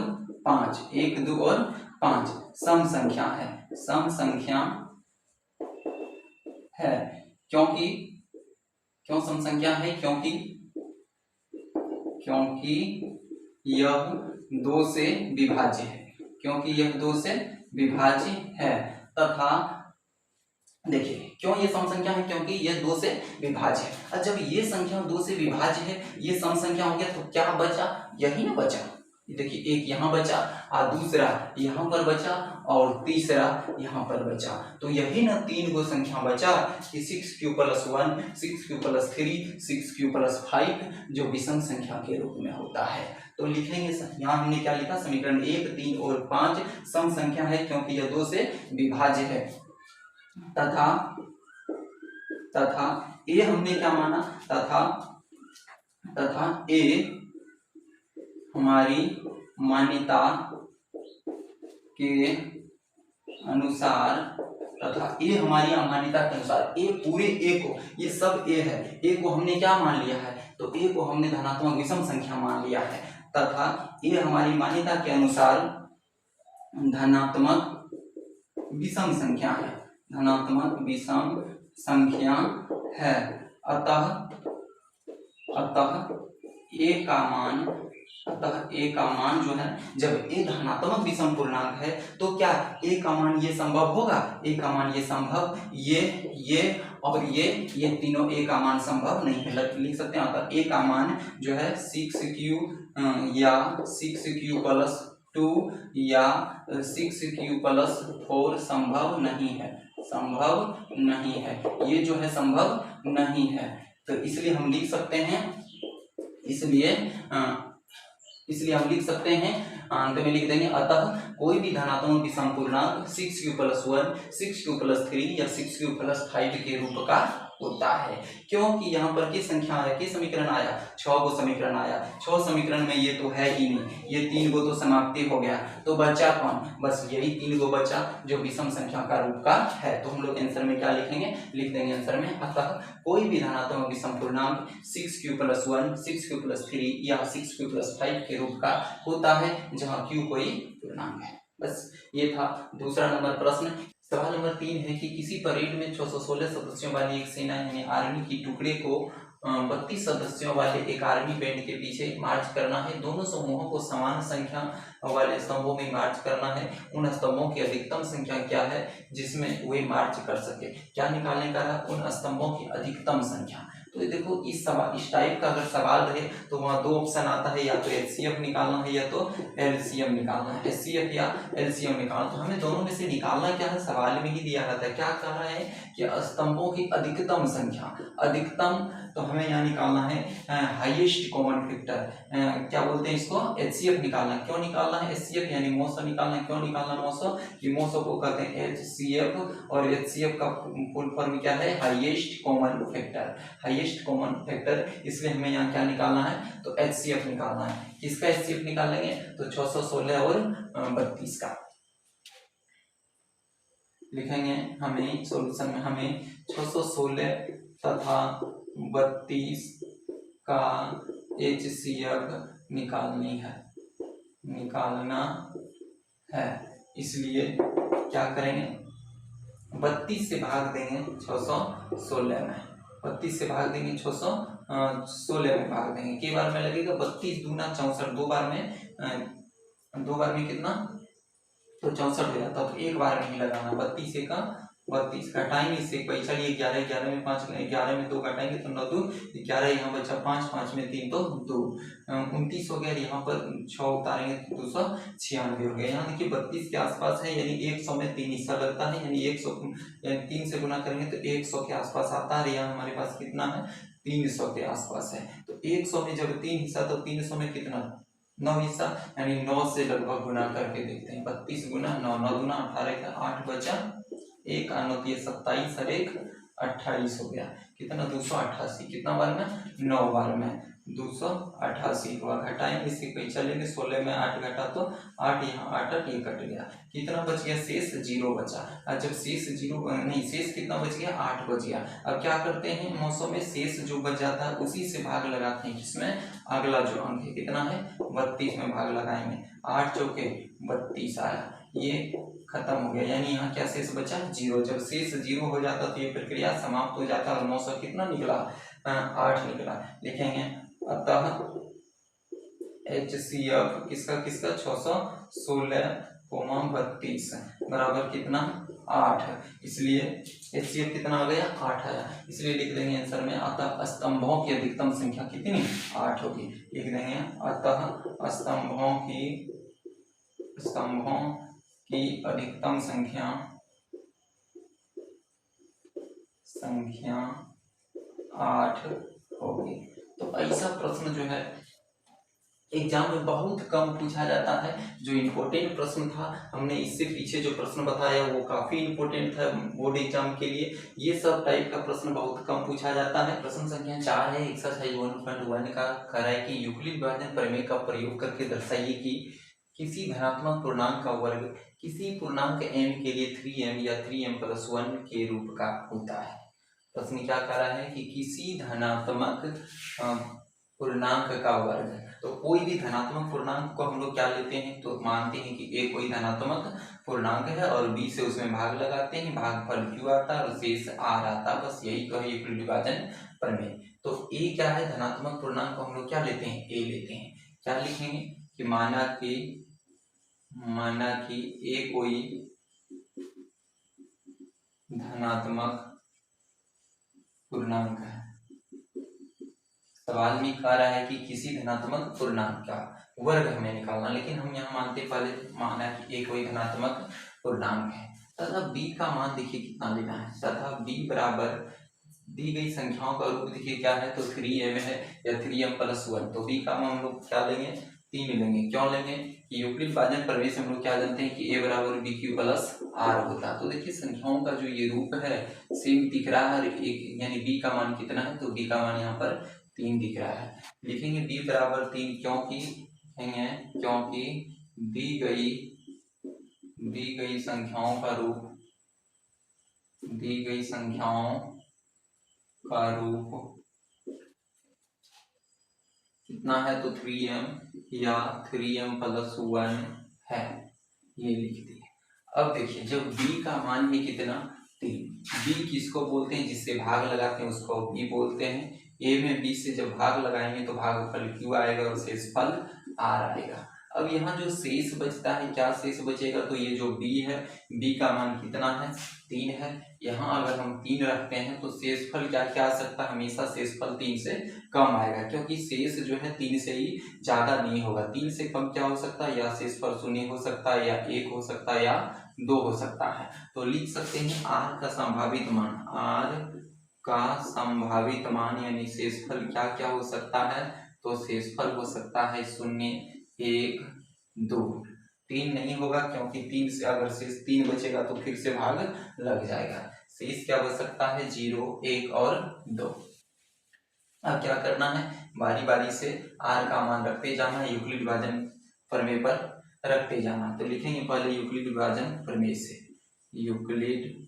5, 1, 2 और 5 सम संख्या है, सम संख्या है। क्यों सम संख्या है? क्योंकि यह 2 से विभाज्य है, क्योंकि यह 2 से विभाज्य है। तथा देखिए क्यों ये सम संख्या है? क्योंकि ये 2 से विभाज्य है। और जब ये संख्या 2 से विभाज्य है, ये सम संख्या हो गया, तो क्या बचा? यही ना बचा। देखिए एक यहाँ बचा और दूसरा यहाँ पर बचा और तीसरा यहाँ पर बचा, तो यही ना 3 गो संख्या बचा कि 6q plus 1, 6q plus 3, 6q plus 5 जो विषम संख्या के रूप में होता है। तो लिखेंगे यहाँ हमने क्या लिखा? समीकरण 1, 3 और 5 सम संख्या है क्योंकि यह 2 से विभाज्य है। तथा ए हमने क्या माना? तथा ए हमारी मान्यता के अनुसार तथा ए हमारी अमान्यता के अनुसार ए पूरे ए को, ये सब ए है, ए को हमने क्या मान लिया है, तो ए को हमने धनात्मक विषम संख्या मान लिया है, तथा ए हमारी मान्यता के अनुसार धनात्मक विषम संख्या है, धनात्मक विषम संख्या है। अतः ए का मान जो है, जब ए धनात्मक विषम पूर्णांक है तो क्या ए का मान ये संभव होगा, ए का मान ये संभव, ये और ये तीनों ए का मान संभव नहीं है, लिख सकते हैं। अतः ए का मान जो है 6q या 6q प्लस 2 या 6q प्लस 4 संभव नहीं है, संभव नहीं है, ये जो है संभव नहीं है। तो इसलिए हम लिख सकते हैं, इसलिए हम लिख सकते हैं, अंत में लिख देंगे अतः कोई भी धनात्मक विषम पूर्णांक 6q प्लस 1, 6q प्लस 3 या 6q प्लस 5 के रूप का होता है। क्योंकि यहाँ पर किस संख्या आया, किस समीकरण आया, 6 को समीकरण आया, 6 समीकरण में ये तो है ही नहीं, ये 3 को तो समाप्ति हो गया, तो बचा कौन, बस यही 3 को बचा जो विषम संख्या का रूप का है। तो हम लोग आंसर में क्या लिखेंगे, लिख देंगे आंसर में अतः कोई भी धनात्मक विषम पूर्णांक 6q प्लस 1, 6q प्लस 3 या 6q प्लस 5 के रूप का होता है, जहाँ q कोई पूर्णांक है। बस ये था दूसरा नंबर प्रश्न। सवाल नंबर 3 है कि किसी परेड में 616 सदस्यों वाली एक सेना यानी आर्मी की टुकड़े को 32 सदस्यों वाले एक आर्मी बैंड के पीछे मार्च करना है। दोनों समूहों को समान संख्या वाले स्तंभों में मार्च करना है। उन स्तंभों की अधिकतम संख्या क्या है जिसमें वे मार्च कर सके। क्या निकालने का है, उन स्तंभों की अधिकतम संख्या। तो ये देखो इस टाइप का अगर सवाल रहे तो वहाँ दो ऑप्शन आता है, या तो HCF निकालना है या तो LCM निकालना है। HCF या LCM निकालना, तो हमें दोनों में से निकालना क्या है, सवाल में ही दिया रहता है। क्या कह रहा है कि स्तंभों की अधिकतम संख्या, अधिकतम, तो हमें यहाँ निकालना है हाईएस्ट कॉमन फैक्टर, क्या बोलते हैं इसको, HCF निकालना। क्यों निकालना है HCF यानी मोसो निकालना। क्यों निकालना मोसो, कि मोसो को कहते हैं HCF और HCF का फुल फॉर्म क्या है, highest common factor, highest common factor. इसलिए हमें यहाँ क्या निकालना है, तो HCF निकालना है। किसका HCF निकालेंगे, तो 616 और 32 का लिखेंगे। हमें सॉल्यूशन में हमें 616 तथा 32 का HCF निकालना है। इसलिए क्या करेंगे, 32 से भाग देंगे 616 में, 32 से भाग देंगे 616 में भाग देंगे। कई बार में लगेगा 32 दूना 64, दो बार में कितना, तो 64 हो जाता, तो एक बार में ही लगाना। 32 का 32 घटाएंगे इससे पैसा लिए 11, 11 में 5, 11 में 2 घटाएंगे तो 9 2 11, यहाँ बचा 5, 5 में 3 तो 2, 29 हो गया। यहाँ पर 6 उतारेंगे तो 296 हो गया। यहाँ देखिए 32 के आसपास है, यानी 100 में 3 हिस्सा लगता है, यानी 100 यानी 3 से गुना करेंगे तो 100 के आसपास आता है। यहाँ हमारे पास कितना है, 300 के आसपास है। तो 100 में जब 3 हिस्सा तो 300 में कितना, 9 हिस्सा, यानी 9 से लगभग गुना करके देखते हैं। 32 गुना 9, 9 गुना 18 का 8 बचा, 1 9 27 और 1 28 हो गया। कितना, 288। कितना बार में, 9 बार में 288 हुआ। घटाएंगे इसके कई चलेंगे, 16 में 8 घटा तो 8, यहाँ 8 8 ये कट गया। कितना बच गया, शेष 0 बचा। और जब शेष 0 नहीं, शेष कितना बच गया, 8 बच गया। अब क्या करते हैं, मौसम में शेष जो बच जाता है उसी से भाग लगाते हैं, जिसमें अगला जो अंक है कितना है, 32 में भाग लगाएंगे। 8 चौके 32 आया, ये खत्म हो गया। यानी यहाँ क्या शेष बचा, 0। जब शेष 0 हो जाता तो ये प्रक्रिया समाप्त हो जाता और 900 कितना निकला, 8 निकला। लिखेंगे अतः HCF किसका 616 32 बराबर कितना, 8। इसलिए HCF कितना आ गया, 8 आया। इसलिए लिख देंगे आंसर में अतः स्तंभों की अधिकतम संख्या कितनी, 8 होगी। लिख देंगे अतः स्तंभों की अधिकतम संख्या 8 होगी। तो ऐसा प्रश्न जो है एग्जाम में बहुत कम पूछा जाता है। जो इम्पोर्टेंट प्रश्न था, हमने इससे पीछे जो प्रश्न बताया वो काफी इम्पोर्टेंट था बोर्ड एग्जाम के लिए। ये सब टाइप का प्रश्न बहुत कम पूछा जाता है। प्रश्न संख्या 4 है, एक्सरसाइज 1.1 का कह रहा है कि यूक्लिड विभाजन प्रमेय का प्रयोग करके दर्शाइए कि किसी धनात्मक पूर्णांक का वर्ग किसी पूर्णांक m के लिए 3m या 3m+1 के रूप का होता है। प्रश्न क्या कह रहा है कि किसी धनात्मक पूर्णांक का वर्ग, तो कोई भी धनात्मक पूर्णांक को हम लोग क्या लेते हैं, तो मानते हैं कि a कोई धनात्मक पूर्णांक है और b से उसमें भाग लगाते हैं, भागफल q आता है और शेष r आता है। बस यही तो है यूक्लिड विभाजन प्रमेय। तो a क्या है, धनात्मक पूर्णांक को हम लोग क्या लेते हैं, a लेते हैं। क्या लिखेंगे कि माना कि a कोई धनात्मक पूर्णांक है। सवाल में कह रहा है कि किसी धनात्मक पूर्णांक का वर्ग हमें निकालना, लेकिन हम यहाँ मानते पहले माना कि a कोई धनात्मक पूर्णांक है तथा b का मान देखिए कितना लेना है, तथा b बराबर दी गई संख्याओं का रूप देखिए क्या है, तो 3m है या 3m+1। तो b का मान हम लोग क्या लेंगे, 3 लेंगे। क्यों लेंगे कि यूक्लिड विभाजन प्रमेय से हम लोग क्या जानते हैं कि a बराबर bq+r होता है। तो देखिए संख्याओं का जो ये रूप है सेम दिख रहा है, एक यानी b का मान कितना है, तो b का मान यहाँ पर 3 दिख रहा है। लिखेंगे b बराबर 3 क्योंकि दी गई संख्याओं का रूप कितना है, तो 3m या 3m+1 है, ये लिख दिए। अब देखिए जब b का मान है कितना, 3, b किसको बोलते हैं, जिससे भाग लगाते हैं उसको b बोलते हैं। a में b से जब भाग लगाएंगे तो भागफल q आएगा और शेषफल r आएगा। अब यहाँ जो शेष बचता है, क्या शेष बचेगा, तो ये जो b है, b का मान कितना है, 3 है। यहाँ अगर हम 3 रखते हैं तो शेषफल क्या क्या आ सकता है, हमेशा शेषफल 3 से कम आएगा, क्योंकि शेष जो है 3 से ही ज्यादा नहीं होगा। 3 से कम क्या हो सकता है, या शेषफल 0 हो सकता है, या 1 हो सकता है, या 2 हो सकता है। तो लिख सकते हैं r का संभावित मान यानी शेषफल क्या क्या हो सकता है, तो शेषफल हो सकता है 0, 1, 2। 3 नहीं होगा, क्योंकि 3 से अगर शेष 3 बचेगा तो फिर से भाग लग जाएगा। शेष क्या बच सकता है, 0, 1 और 2। अब क्या करना है, बारी बारी से r का मान रखते जाना है, यूक्लिड विभाजन प्रमेय पर रखते जाना। तो लिखेंगे पहले यूक्लिड विभाजन प्रमेय से, यूक्लिड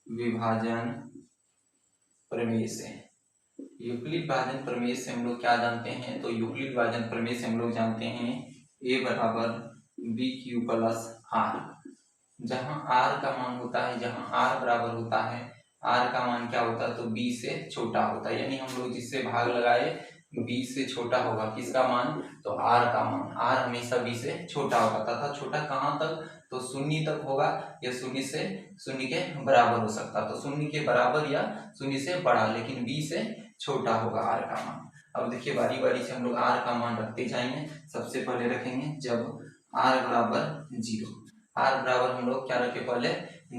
विभाजन प्रमेय से हम लोग क्या जानते हैं, तो यूक्लिड विभाजन प्रमेय से हम लोग जानते हैं a बराबर bq+r। जहां r का मान होता है, जहां r बराबर होता है, r का मान क्या होता है, तो b से छोटा होता है। यानी हम लोग जिससे भाग लगाए b से छोटा होगा, किसका मान, तो r का मान। r हमेशा b से छोटा होगा, तथा छोटा कहाँ तक, तो 0 तक होगा, या 0 के बराबर हो सकता है। तो 0 के बराबर या 0 से बड़ा, लेकिन b से छोटा होगा r का मान। अब देखिए बारी बारी से हम लोग r का मान रखते जाएंगे। सबसे पहले रखेंगे जब r बराबर 0, r बराबर हम लोग क्या रखे पहले,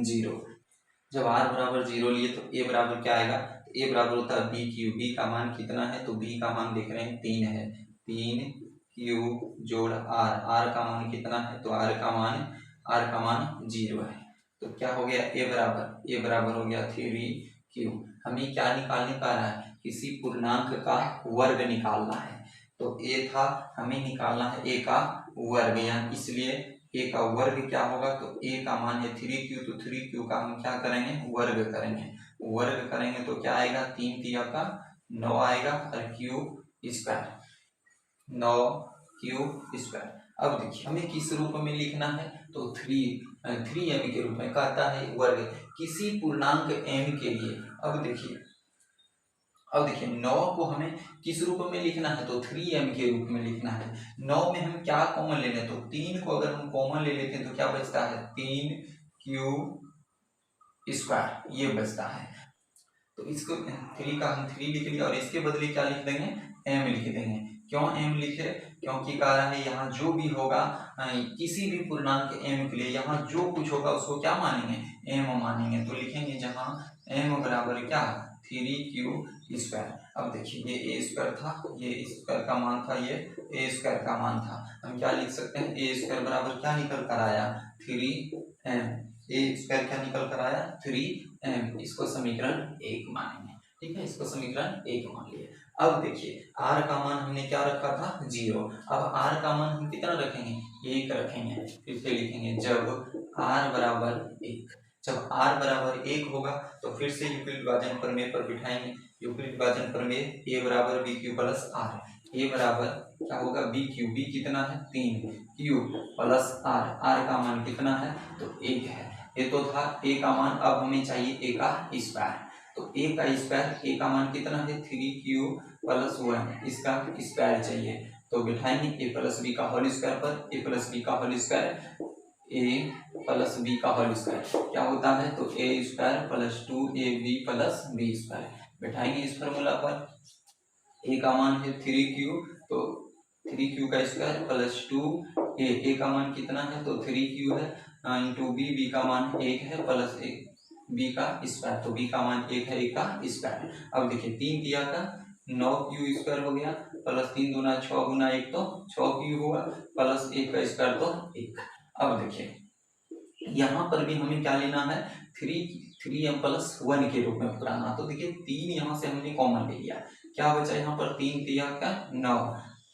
0। जब r बराबर 0 लिए तो a बराबर क्या आएगा, a बराबर होता है bq। b का मान कितना है, तो b का मान देख रहे हैं 3 है, 3q जोड़ r का मान कितना है, तो r का मान 0 है। तो क्या हो गया, a बराबर हो गया 3q। हमें क्या निकालने का रहा है, किसी पूर्णांक का वर्ग निकालना है। तो a था, हमें निकालना है a का वर्ग, यानी इसलिए a का वर्ग क्या होगा, तो a का मान है 3q, तो 3q का हम क्या करेंगे, वर्ग करेंगे तो क्या आएगा, 3 3 का 9 आएगा, और q स्क्वायर 9q²। अब देखिए हमें किस रूप में लिखना है, तो 3m के रूप में कहता है वर्ग किसी पूर्णांक m के लिए। अब देखिए 9 को हमें किस रूप में लिखना है, तो 3m के रूप में लिखना है। 9 में हम क्या कॉमन ले लें, तो 3 को अगर हम कॉमन ले लेते हैं तो क्या बचता है, 3q², ये बचता है। तो इसको 3 का हम 3 लिख लिया, और इसके बदले क्या लिख देंगे, m लिख देंगे। क्यों m लिखे, क्योंकि कह रहा है यहाँ जो भी होगा किसी भी पूर्णांक m के लिए, यहाँ जो कुछ होगा उसको क्या मानेंगे, m मानेंगे। तो लिखेंगे जहाँ m बराबर क्या, 3q²। अब देखिए ये a² था, ये स्क्वायर का मान था, ये a² का मान था। हम क्या लिख सकते हैं, a² बराबर क्या निकल कर आया, 3m। a² क्या निकल कर आया, 3m। इसको समीकरण 1 मानेंगे, ठीक है, इसको समीकरण 1 मान लिए। अब देखिए r का मान हमने क्या रखा था 0। अब r का मान हम कितना रखेंगे 1 रखेंगे। फिर से लिखेंगे जब r बराबर 1। जब r बराबर 1 होगा तो फिर से यूक्लिड विभाजन प्रमेय पर बिठाएंगे। यूक्लिड विभाजन प्रमेय a बराबर b q plus r। a बराबर क्या होगा बी क्यू, बी कितना है 3, क्यू प्लस r, r का मान कितना है तो 1 है। ये तो था a का मान। अब हमें चाहिए a का स्क्वायर। तो a का स्क्वायर, a का मान कितना है 3q प्लस 1, इसका स्क्वायर चाहिए। तो बिठाएंगे a प्लस बी का होल स्क्वायर पर। a प्लस बी का whole square, a plus b का होल स्क्वायर क्या होता है तो a square plus 2ab plus b square. बिठाएंगे इस फॉर्मूला पर। a का मान है 3q, तो 3q का स्क्वायर प्लस 2a, a का मान कितना है तो 3q है इंटू b का मान 1 है प्लस b का स्क्वायर, तो b का मान 1 है, a का स्क्वायर। अब देखिए 3 दिया का 9q स्क्वायर हो गया प्लस 3 दूना 6 गुना 1 तो 6q हुआ प्लस 1 का स्क्वायर तो 1। अब देखिए यहाँ पर भी हमें क्या लेना है 3m प्लस 1 के रूप में पुराना। तो देखिए 3 यहाँ से हमने कॉमन ले लिया, क्या बचा यहाँ पर 3 दिया का 9,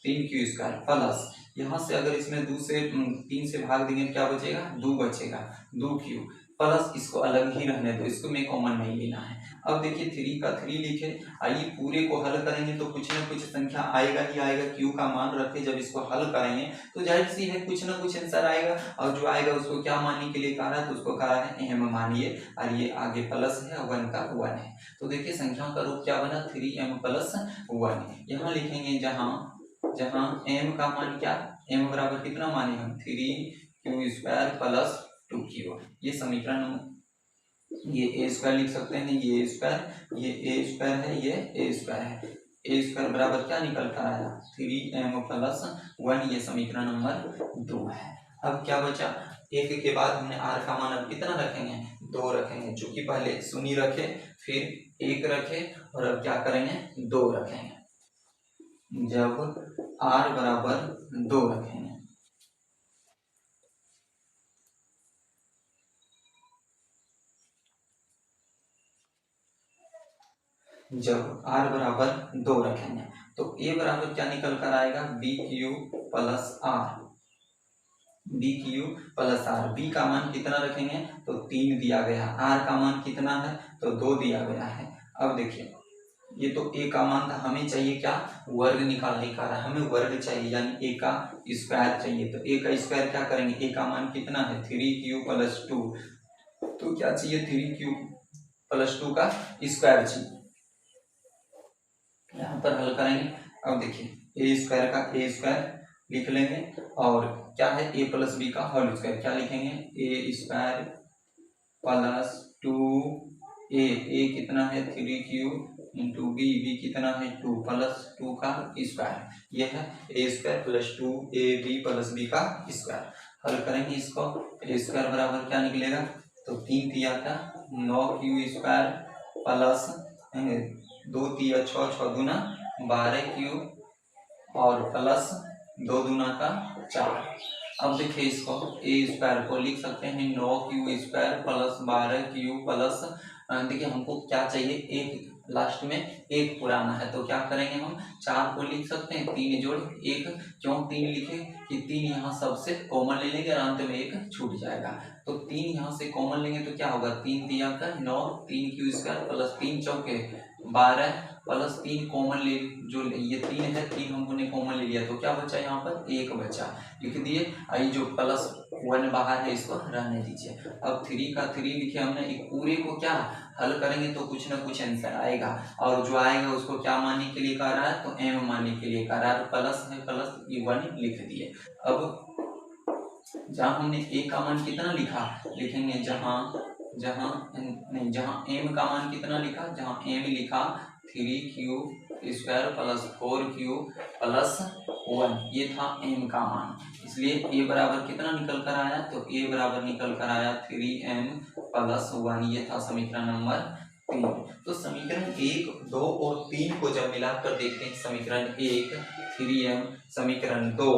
3q स्क्वायर प्लस यहाँ से अगर इसमें 3 से भाग देंगे क्या बचेगा 2 बचेगा, 2q प्लस इसको अलग ही रहने दो, इसको में कॉमन नहीं लेना है। अब देखिए 3 का 3 लिखे, आइए पूरे को हल करेंगे तो कुछ ना कुछ संख्या आएगा ही आएगा। q का मान रख के जब इसको हल करेंगे तो जाहिर सी है कुछ ना कुछ आंसर आएगा, और जो आएगा उसको क्या मानने के लिए कहा है तो उसको कहा है m मानिए, और ये आगे प्लस है 1 का 1 है। तो देखिए संख्या का रूप क्या बना 3m प्लस 1। यहाँ लिखेंगे जहाँ m का मान क्या, m बराबर कितना माने हम 3q स्क्वायर प्लस 2q। ये समीकरण ये a स्क्वायर लिख सकते हैं, ये स्क्वायर, ये a स्क्वायर है, ये a स्क्वायर है। a स्क्वायर बराबर क्या निकल कर आया 3m प्लस 1, ये समीकरण नंबर 2 है। अब क्या बचा, 1 के बाद हमने r का मान अब कितना रखेंगे 2 रखेंगे, चूंकि पहले 0 रखे फिर 1 रखे और अब क्या करेंगे 2 रखेंगे। जब r बराबर 2 रखेंगे, जब r बराबर 2 रखेंगे तो a बराबर क्या निकल कर आएगा b q plus r, b q plus r. B का मान कितना रखेंगे तो 3 दिया गया, आर का मान कितना है तो 2 दिया गया है। अब देखिए ये तो a का मान था, हमें चाहिए क्या वर्ग निकालने का, हमें वर्ग चाहिए यानी a का स्क्वायर चाहिए। तो a का स्क्वायर क्या करेंगे, a का मान कितना है 3q प्लस 2, तो क्या चाहिए 3q प्लस 2 का स्क्वायर चाहिए। यहाँ पर हल करेंगे। अब देखिए a स्क्वायर का a स्क्वायर लिख लेंगे और क्या है a प्लस बी का होल स्क्वायर, क्या लिखेंगे a square plus 2a, a कितना है 3q इंटू बी, बी कितना है 2 प्लस 2 का स्क्वायर, यह है a square plus 2ab plus b का स्क्वायर। हल करेंगे इसको, a स्क्वायर बराबर क्या निकलेगा तो 3 तिया का 9q स्क्वायर प्लस 2 तिया 6, 6 दूना 12q और प्लस 2 दूना का 4। अब देखिए इसको a स्क्वायर को लिख सकते हैं 9q square plus 12q plus देखिए हमको क्या चाहिए एक लास्ट में एक पुराना है, तो क्या करेंगे हम 4 को लिख सकते हैं 3 जोड़ 1। क्यों 3 लिखे कि 3 यहाँ सबसे कॉमन ले लेंगे और अंत में 1 छूट जाएगा, तो 3 यहाँ से कॉमन लेंगे तो क्या होगा 3 दिया का 9, 3q स्क्वायर प्लस 3 चौके 12 प्लस 3 कॉमन ले, जो ये 3 है 3 हमने कॉमन ले लिया तो क्या बचा यहाँ पर 1 बचा, लिख दिए। आई जो प्लस 1 बाहर है इसको रहने दीजिए। अब 3 का 3 लिखे हमने, एक पूरे को क्या हल करेंगे तो कुछ ना कुछ आंसर आएगा, और जो आएगा उसको क्या मानने के लिए कह रहा है तो m मानने के लिए कह रहा है, प्लस है प्लस 1 लिख दिए। अब जहाँ हमने a का मान कितना लिखा लिखेंगे जहाँ m का मान कितना लिखा, जहाँ m लिखा 3q square plus 4q plus 1, ये था m का मान, इसलिए a बराबर कितना निकल कर आया तो a बराबर निकल कर आया 3m प्लस 1, ये था समीकरण नंबर 3। तो समीकरण 1, 2 और 3 को जब मिलाकर देखते हैं, समीकरण 1 3m, समीकरण 2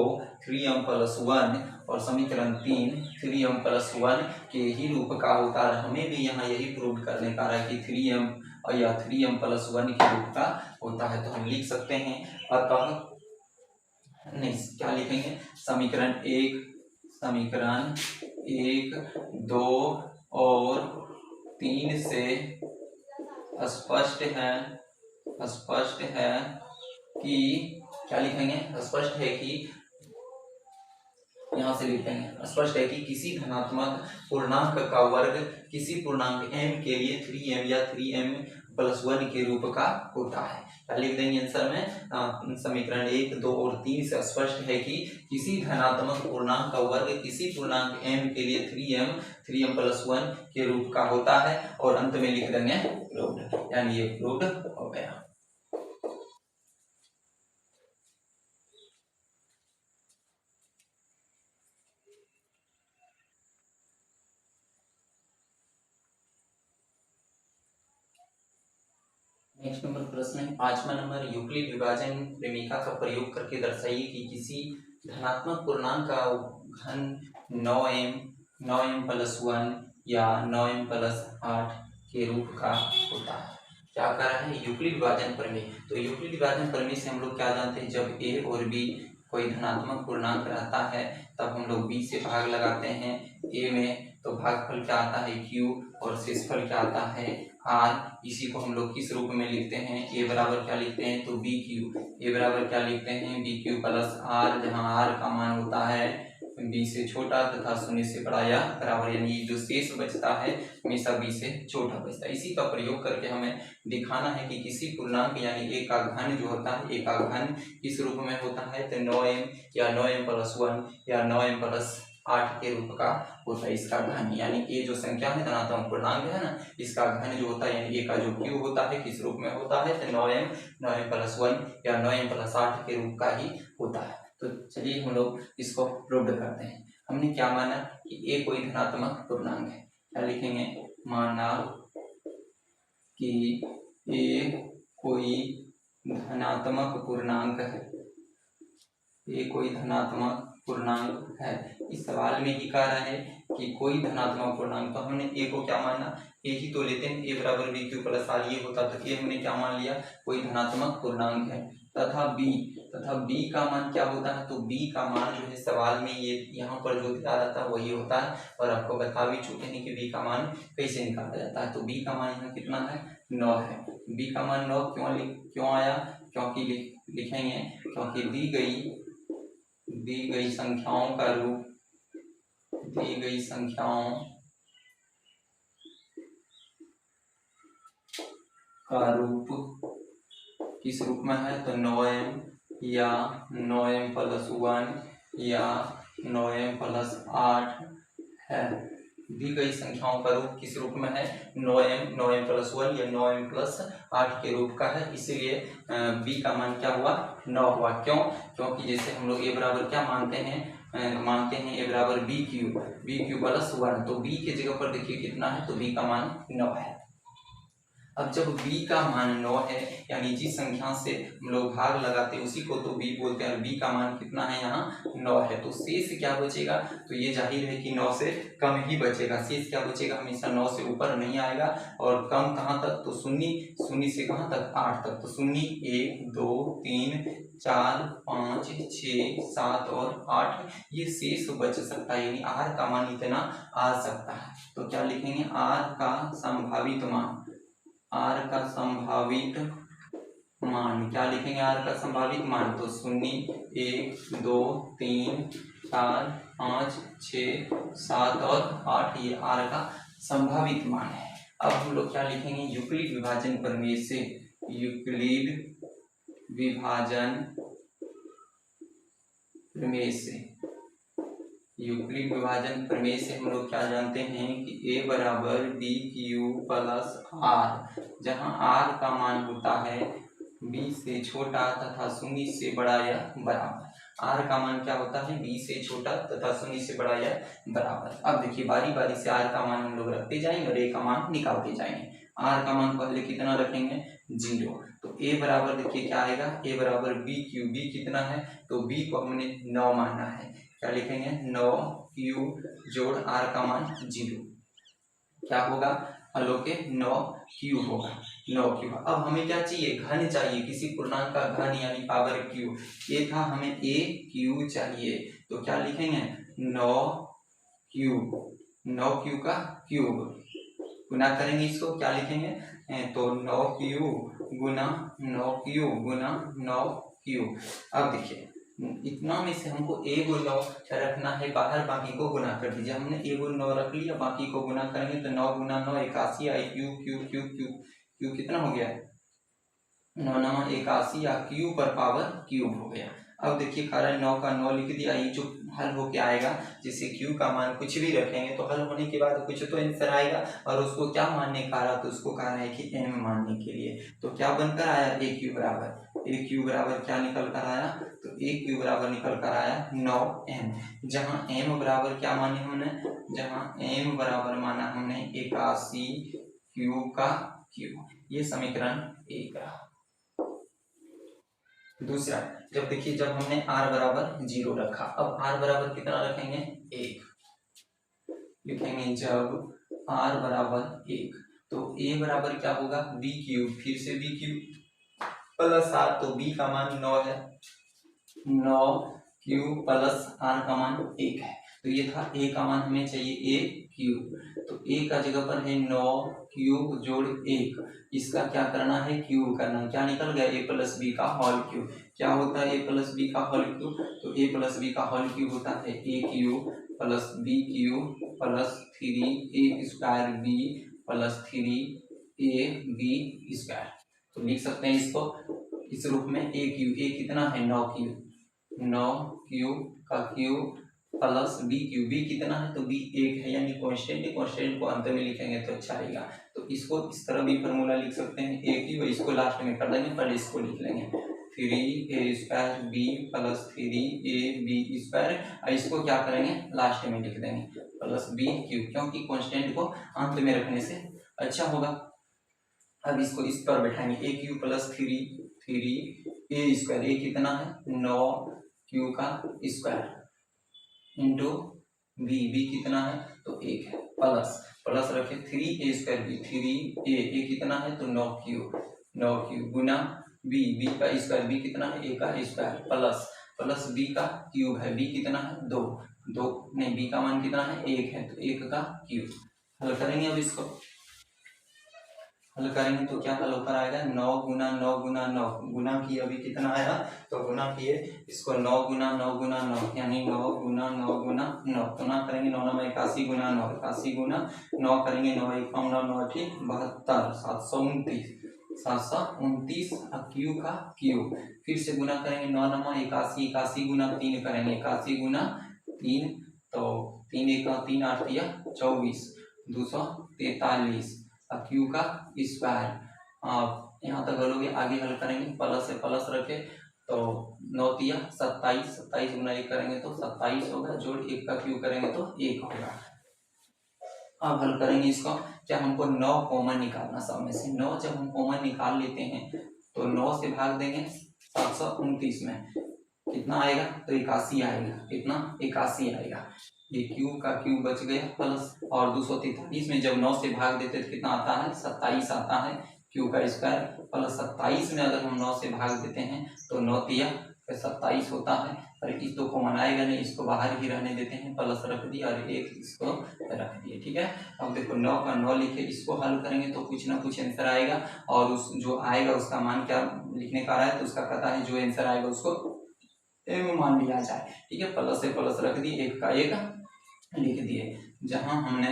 3m प्लस 1 और समीकरण 3 3m प्लस 1 के ही रूप का होता है। हमें भी यहाँ यही प्रूव करने का है कि 3m और या 3m+1 के रूप का होता है। तो हम लिख सकते हैं अतः, नहीं क्या लिखेंगे, समीकरण 1, 2 और 3 से स्पष्ट है कि क्या लिखेंगे, स्पष्ट है कि, यहाँ से लिखेंगे स्पष्ट है कि किसी धनात्मक पूर्णांक का वर्ग किसी पूर्णांक m के लिए 3m या 3m+1 के रूप का होता है। क्या लिख देंगे आंसर में, समीकरण 1, 2 और 3 से स्पष्ट है कि किसी धनात्मक पूर्णांक का वर्ग किसी पूर्णांक m के लिए 3m+1 के रूप का होता है, और अंत में लिख देंगे प्रूव्ड, यानी ये प्रूव्ड हो गया। नेक्स्ट नंबर प्रश्न है 5वां नंबर, यूक्लिड विभाजन प्रेमिका का प्रयोग करके दर्शाइए कि किसी धनात्मक पूर्णांक का घन 9m+1 या 9m+8 के रूप का होता है। क्या कर रहा है, यूक्लिड विभाजन प्रमेय। तो यूक्लिड विभाजन प्रमेय से हम लोग क्या जानते हैं, जब a और b कोई धनात्मक पूर्णांक रहता है तब हम लोग b से भाग लगाते हैं a में, तो भागफल क्या आता है q और शेषफल क्या आता है r। इसी को हम लोग किस रूप में लिखते हैं, a बराबर क्या लिखते हैं, तो bq, a बराबर क्या लिखते हैं, bq प्लस r, जहाँ r का मान होता है b से छोटा तथा 0 से बड़ा या बराबर, यानी जो शेष बचता है हमेशा b से छोटा बचता है। इसी का प्रयोग करके हमें दिखाना है कि किसी पूर्णांक यानी a का घन जो होता है, a का घन किस रूप में होता है, तो 9m या 9m+1 या 9m+8 के रूप का होता है। इसका घन यानी a जो संख्या है धनात्मक पूर्णांक है ना, इसका घन जो होता है यानी a का जो q होता है किस रूप में होता है, तो 9m 9m+1 या 9m+8 के रूप का ही होता है। तो चलिए हम लोग इसको प्रूव करते हैं। हमने क्या माना कि a कोई धनात्मक पूर्णांक है, क्या लिखेंगे, माना कि a कोई धनात्मक पूर्णांक है, a कोई धनात्मक पूर्णांक है। इस सवाल में ही कह रहा है कि कोई धनात्मक पूर्णांक, तो हमने a को क्या माना, a ही तो लेते हैं, a बराबर bq प्लस r ये होता, तो a हमने क्या मान लिया, कोई धनात्मक पूर्णांक है। तथा b का मान क्या होता है, तो b का मान जो है सवाल में ये यहाँ पर जो दिया जाता है वही होता है, और आपको बता भी चुके हैं कि b का मान कैसे निकाला जाता है। तो b का मान यहाँ कितना है, 9 है। b का मान 9 क्यों आया, क्योंकि लिखेंगे क्योंकि दी गई संख्याओं का रूप, दी गई संख्याओं का रूप किस रूप में है, तो 9m या 9m+1 या 9m+8 है। दी गई संख्याओं का रूप किस रूप में है, 9m 9m+1 या 9m+8 के रूप का है, इसीलिए b का मान क्या हुआ, 9 हुआ। क्यों, क्योंकि जैसे हम लोग a बराबर क्या मानते हैं a बराबर bq प्लस 1, तो b की जगह पर देखिए कितना है, तो b का मान 9 है। अब जब b का मान 9 है यानी जिस संख्या से हम लोग भाग लगाते हैं उसी को तो b बोलते हैं, और b का मान कितना है यहाँ 9 है, तो शेष क्या बचेगा, तो ये जाहिर है कि 9 से कम ही बचेगा। शेष क्या बचेगा, हमेशा 9 से ऊपर नहीं आएगा, और कम कहाँ तक, तो 0 से कहाँ तक, 8 तक। तो 0 1 2 3 4 5 6 7 और 8 ये शेष बच सकता है, यानी r का मान इतना आ सकता है। तो क्या लिखेंगे, r का संभावित मान, r का संभावित मान क्या लिखेंगे, r का संभावित मान, तो 0 1 2 3 4 5 6 7 और 8 ये r का संभावित मान है। अब हम लोग क्या लिखेंगे, यूक्लिड विभाजन प्रमेय से, यूक्लिड विभाजन प्रमेय से, यूक्लिड विभाजन प्रमेय से हम लोग क्या जानते हैं कि a बराबर bq प्लस r, जहाँ r का मान होता है b से छोटा तथा 0 से बड़ा या बराबर। r का मान क्या होता है, b से छोटा तथा 0 से बड़ा या बराबर। अब देखिए बारी बारी से r का मान हम लोग रखते जाएंगे और a का मान निकालते जाएंगे। r का मान पहले कितना रखेंगे, 0, तो a बराबर देखिए क्या आएगा, a बराबर bq, b कितना है, तो b को हमने 9 माना है, क्या लिखेंगे 9q जोड़ r का मान 0, क्या होगा हल होके 9 क्यूब होगा, 9 क्यूब। अब हमें क्या चाहिए, घन चाहिए, किसी पूर्णांक का घन यानी पावर क्यूब। ये था हमें a क्यूब चाहिए, तो क्या लिखेंगे 9 क्यूब, 9 क्यूब का क्यूब गुना करेंगे, इसको क्या लिखेंगे, तो 9 क्यूब गुना 9 क्यूब गुना 9 क्यूब। अब देखिए इतना में से हमको a को 9 रखना है बाहर, बाकी को गुना कर दीजिए। हमने a को 9 रख लिया, बाकी को गुना करेंगे तो 9 गुना 9 81 आई, cube cube cube cube cube कितना हो गया 9 9 81 या क्यूब पर पावर क्यूब हो गया। अब देखिए कारण 9 का 9 लिख दिया, ये जो हल होके आएगा जिससे क्यू का मान कुछ भी रखेंगे तो हल होने के बाद कुछ तो आंसर आएगा, और उसको क्या मानने का रहा, तो उसको कहा है कि m मानने के लिए। तो क्या बनकर आया a क्यू बराबर क्या निकल कर आया, तो a क्यू बराबर निकल कर आया 9m, जहाँ m बराबर क्या माने हमने, जहाँ m बराबर माना हमने 81 क्यूब का क्यूब। ये समीकरण 1 रहा। दूसरा, जब देखिए जब हमने r बराबर 0 रखा, अब r बराबर कितना रखेंगे 1, लिखेंगे जब r बराबर 1 तो a बराबर क्या होगा b क्यूब, फिर से b क्यूब प्लस r, तो b का मान 9 है, 9 क्यूब प्लस r का मान 1 है, तो ये था a का मान हमें चाहिए a क्यूब, तो a का जगह पर है 9 क्यूब जोड़ 1, इसका क्या करना है क्यूब करना है, क्या निकल गया a प्लस बी का होल क्यूब। क्या होता है a प्लस बी का होल क्यूब, तो a प्लस बी का होल क्यूब होता है a cube plus b cube plus 3a square b plus 3ab square. तो लिख सकते हैं इसको इस रूप में a क्यूब, a कितना है 9 क्यूब, 9 क्यूब का cube plus b cube, b कितना है तो बी 1 है यानी कांस्टेंट, कांस्टेंट को अंत में लिखेंगे तो अच्छा रहेगा। तो इसको इस तरह भी फॉर्मूला लिख सकते हैं a क्यूब, इसको लास्ट में कर देंगे, पहले इसको लिख लेंगे 3a square b plus 3ab square, और इसको क्या करेंगे लास्ट में लिख देंगे प्लस बी क्यूब, क्योंकि कांस्टेंट को अंत में रखने से अच्छा होगा। अब इसको इस पर बैठाएंगे a cube plus 3a square, a कितना है 9 क्यूब का स्क्वायर इंटू b कितना है तो 1 है, प्लस रखे 3a स्क्वायर b, 3a कितना है तो 9 क्यूब गुना b का स्क्वायर, b कितना है a का स्क्वायर प्लस b का क्यूब है, b कितना है 2 नहीं b का मान कितना है 1 है, तो 1 का क्यूब। हल करेंगे, अब इसको हल करेंगे तो क्या हल होकर आएगा 9 गुना 9 गुना 9 गुना किए, अभी कितना आया तो गुना किए इसको 9 गुना 9 गुना 9 यानी 9 गुना 9 गुना 9, तो ना करेंगे 9 9 81 गुना 9, 81 गुना 9 करेंगे 9 1 9 9 72 729 क्यूब का क्यूब, फिर से गुना करेंगे 9 9 81 81 गुना 3 करेंगे 81 गुना 3, तो 3 1 3 8 24 243 क्यू का स्क्वायर। यहाँ तक हल हो गया, आगे हल करेंगे प्लस से प्लस रखे तो 9 तिया 27, 27 गुना 1 करेंगे तो 27 होगा, जोड़ 1 का क्यू करेंगे तो 1 होगा। अब हल करेंगे इसको, क्या हमको 9 कॉमन निकालना, सब में से 9 जब हम कॉमन निकाल लेते हैं तो 9 से भाग देंगे 729 में, कितना आएगा तो 81 आएगा, कितना 81 आएगा, ये क्यूब का क्यूब बच गया प्लस, और 243 में जब 9 से भाग देते तो कितना आता है 27 आता है, क्यूब का स्क्वायर प्लस 27 में अगर हम 9 से भाग देते हैं तो 9 तिया 27 होता है, और इस दो को मनाएगा नहीं, इसको बाहर ही रहने देते हैं, प्लस रख दिया और 1 इसको रख दिए, ठीक है। अब देखो 9 का 9 लिखे, इसको हल करेंगे तो कुछ ना कुछ आंसर आएगा, और उस जो आएगा उसका मान क्या लिखने का रहा है, तो उसका कहता है जो आंसर आएगा उसको m मान लिया जाए, ठीक है। प्लस से प्लस रख दिए, 1 का 1 लिख दिए, जहां हमने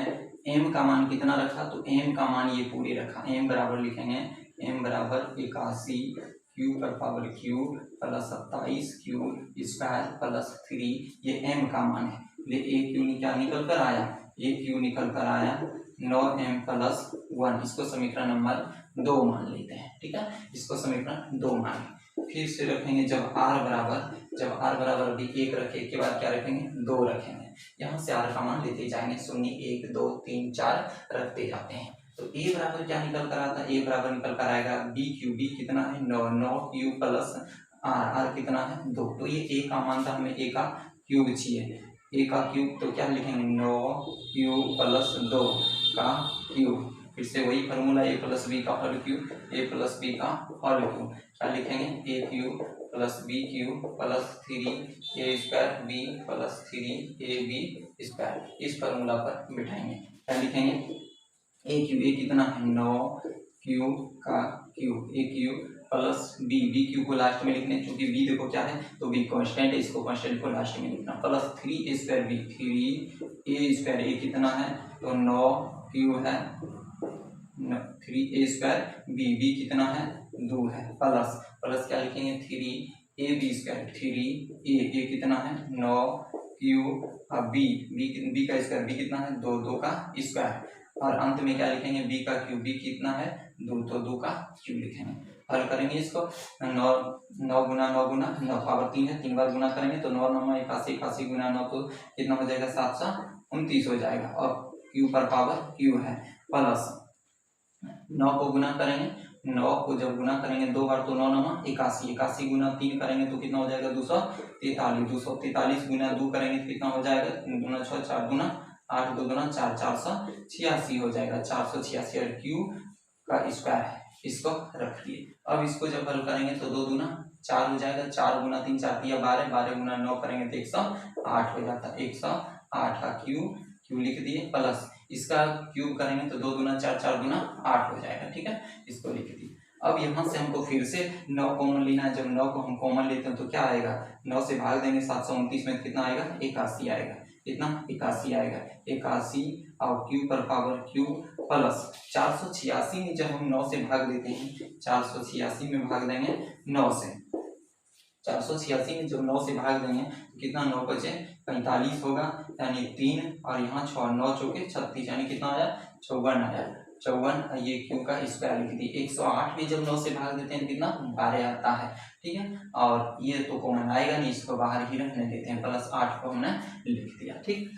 m का मान कितना रखा तो m का मान ये पूरे रखा, m बराबर लिखेंगे m बराबर 81 क्यूब पर power cube plus 27 cube square plus 3, ये m का मान है, ये a क्यू क्या निकल कर आया, a क्यू निकल कर आया 9m प्लस 1, इसको समीकरण नंबर 2 मान लेते हैं, ठीक है, इसको समीकरण 2 मान। फिर से रखेंगे जब r बराबर अभी 1 रखे के बाद क्या रखेंगे 2 रखेंगे, यहाँ से r का मान लेते जाएंगे, 0 1 2 3 4 रखते जाते हैं, तो a बराबर क्या निकल कर आता है, a बराबर निकल कर आएगा b क्यूब, b कितना है 9 क्यूब प्लस r कितना है 2, तो ये a का मान था, हमें a का क्यूब चाहिए, a का क्यूब तो क्या लिखेंगे 9 क्यूब प्लस 2 का क्यूब फिर से वही फार्मूला ए प्लस बी का whole cube, a plus b का होल क्यूब, क्या लिखेंगे a cube plus b cube plus 3a² b plus 3ab square, इस फार्मूला पर बिठाएंगे। क्या लिखेंगे ए क्यूब, ए कितना है 9 क्यूब का cube, a cube plus b, b cube को लास्ट में लिखने, क्योंकि बी देखो क्या है तो बी कांस्टेंट है, इसको कांस्टेंट को लास्ट में लिखना, प्लस 3a² बी, 3a², ए कितना है तो 9 क्यूब है 3a² बी, बी कितना है 2 है, प्लस प्लस क्या लिखेंगे 3ab², 3a कितना है 9 क्यूब बी, बी का स्क्वायर, बी कितना है 2, 2 का स्क्वायर, और अंत में क्या लिखेंगे बी का क्यूब, बी कितना है 2, तो 2 का क्यूब लिखेंगे। हल करेंगे इसको, 9 गुना 9 पावर 3 है, 3 बार गुना करेंगे तो 9 9 81, 81 गुना 9 तो कितना हो जाएगा 729 हो जाएगा, और क्यू पर पावर क्यू है, प्लस 9 को गुना करेंगे, 9 को जब गुना करेंगे 2 बार तो 9 9 81, 81 गुना 3 करेंगे तो कितना हो जाएगा 243, 243 गुना 2 करेंगे तो कितना हो जाएगा 2 6 4 गुना 8 2 गुना 4, 486 हो जाएगा, 486, और क्यू का स्क्वायर है, इसको रख लिए। अब इसको जब हल करेंगे तो 2 दूना 4 हो जाएगा, 4 गुना 3 4 3 12, 12 गुना 9 करेंगे तो 108 हो जाता है, 108 का क्यू लिख दिए, प्लस इसका क्यूब करेंगे तो 2 दूना 4 4 गुना 8 हो जाएगा, ठीक है, इसको लिख दिए। अब यहाँ से हमको फिर से 9 कॉमन लेना है, जब 9 को हम कॉमन लेते हैं तो क्या आएगा, 9 से भाग देंगे 729 में कितना आएगा 81 आएगा, कितना 81 आएगा, 81 और क्यू पर पावर क्यू, प्लस 486 में जब हम 9 से भाग देते हैं, 486 में भाग देंगे 9 से, 486 में जब 9 से भाग देंगे तो कितना 9 बचे 45 होगा, यानी 3 और यहाँ 6, 9 चौके 36, यानी कितना आया 54 आया, 54, ये क्यू का स्क्वायर लिख दिए। 108 में जब 9 से भाग देते हैं कितना 12 आता है, ठीक है, और ये तो कॉमन आएगा नहीं, इसको बाहर ही रखने देते हैं, प्लस 8 को हमने लिख दिया, ठीक।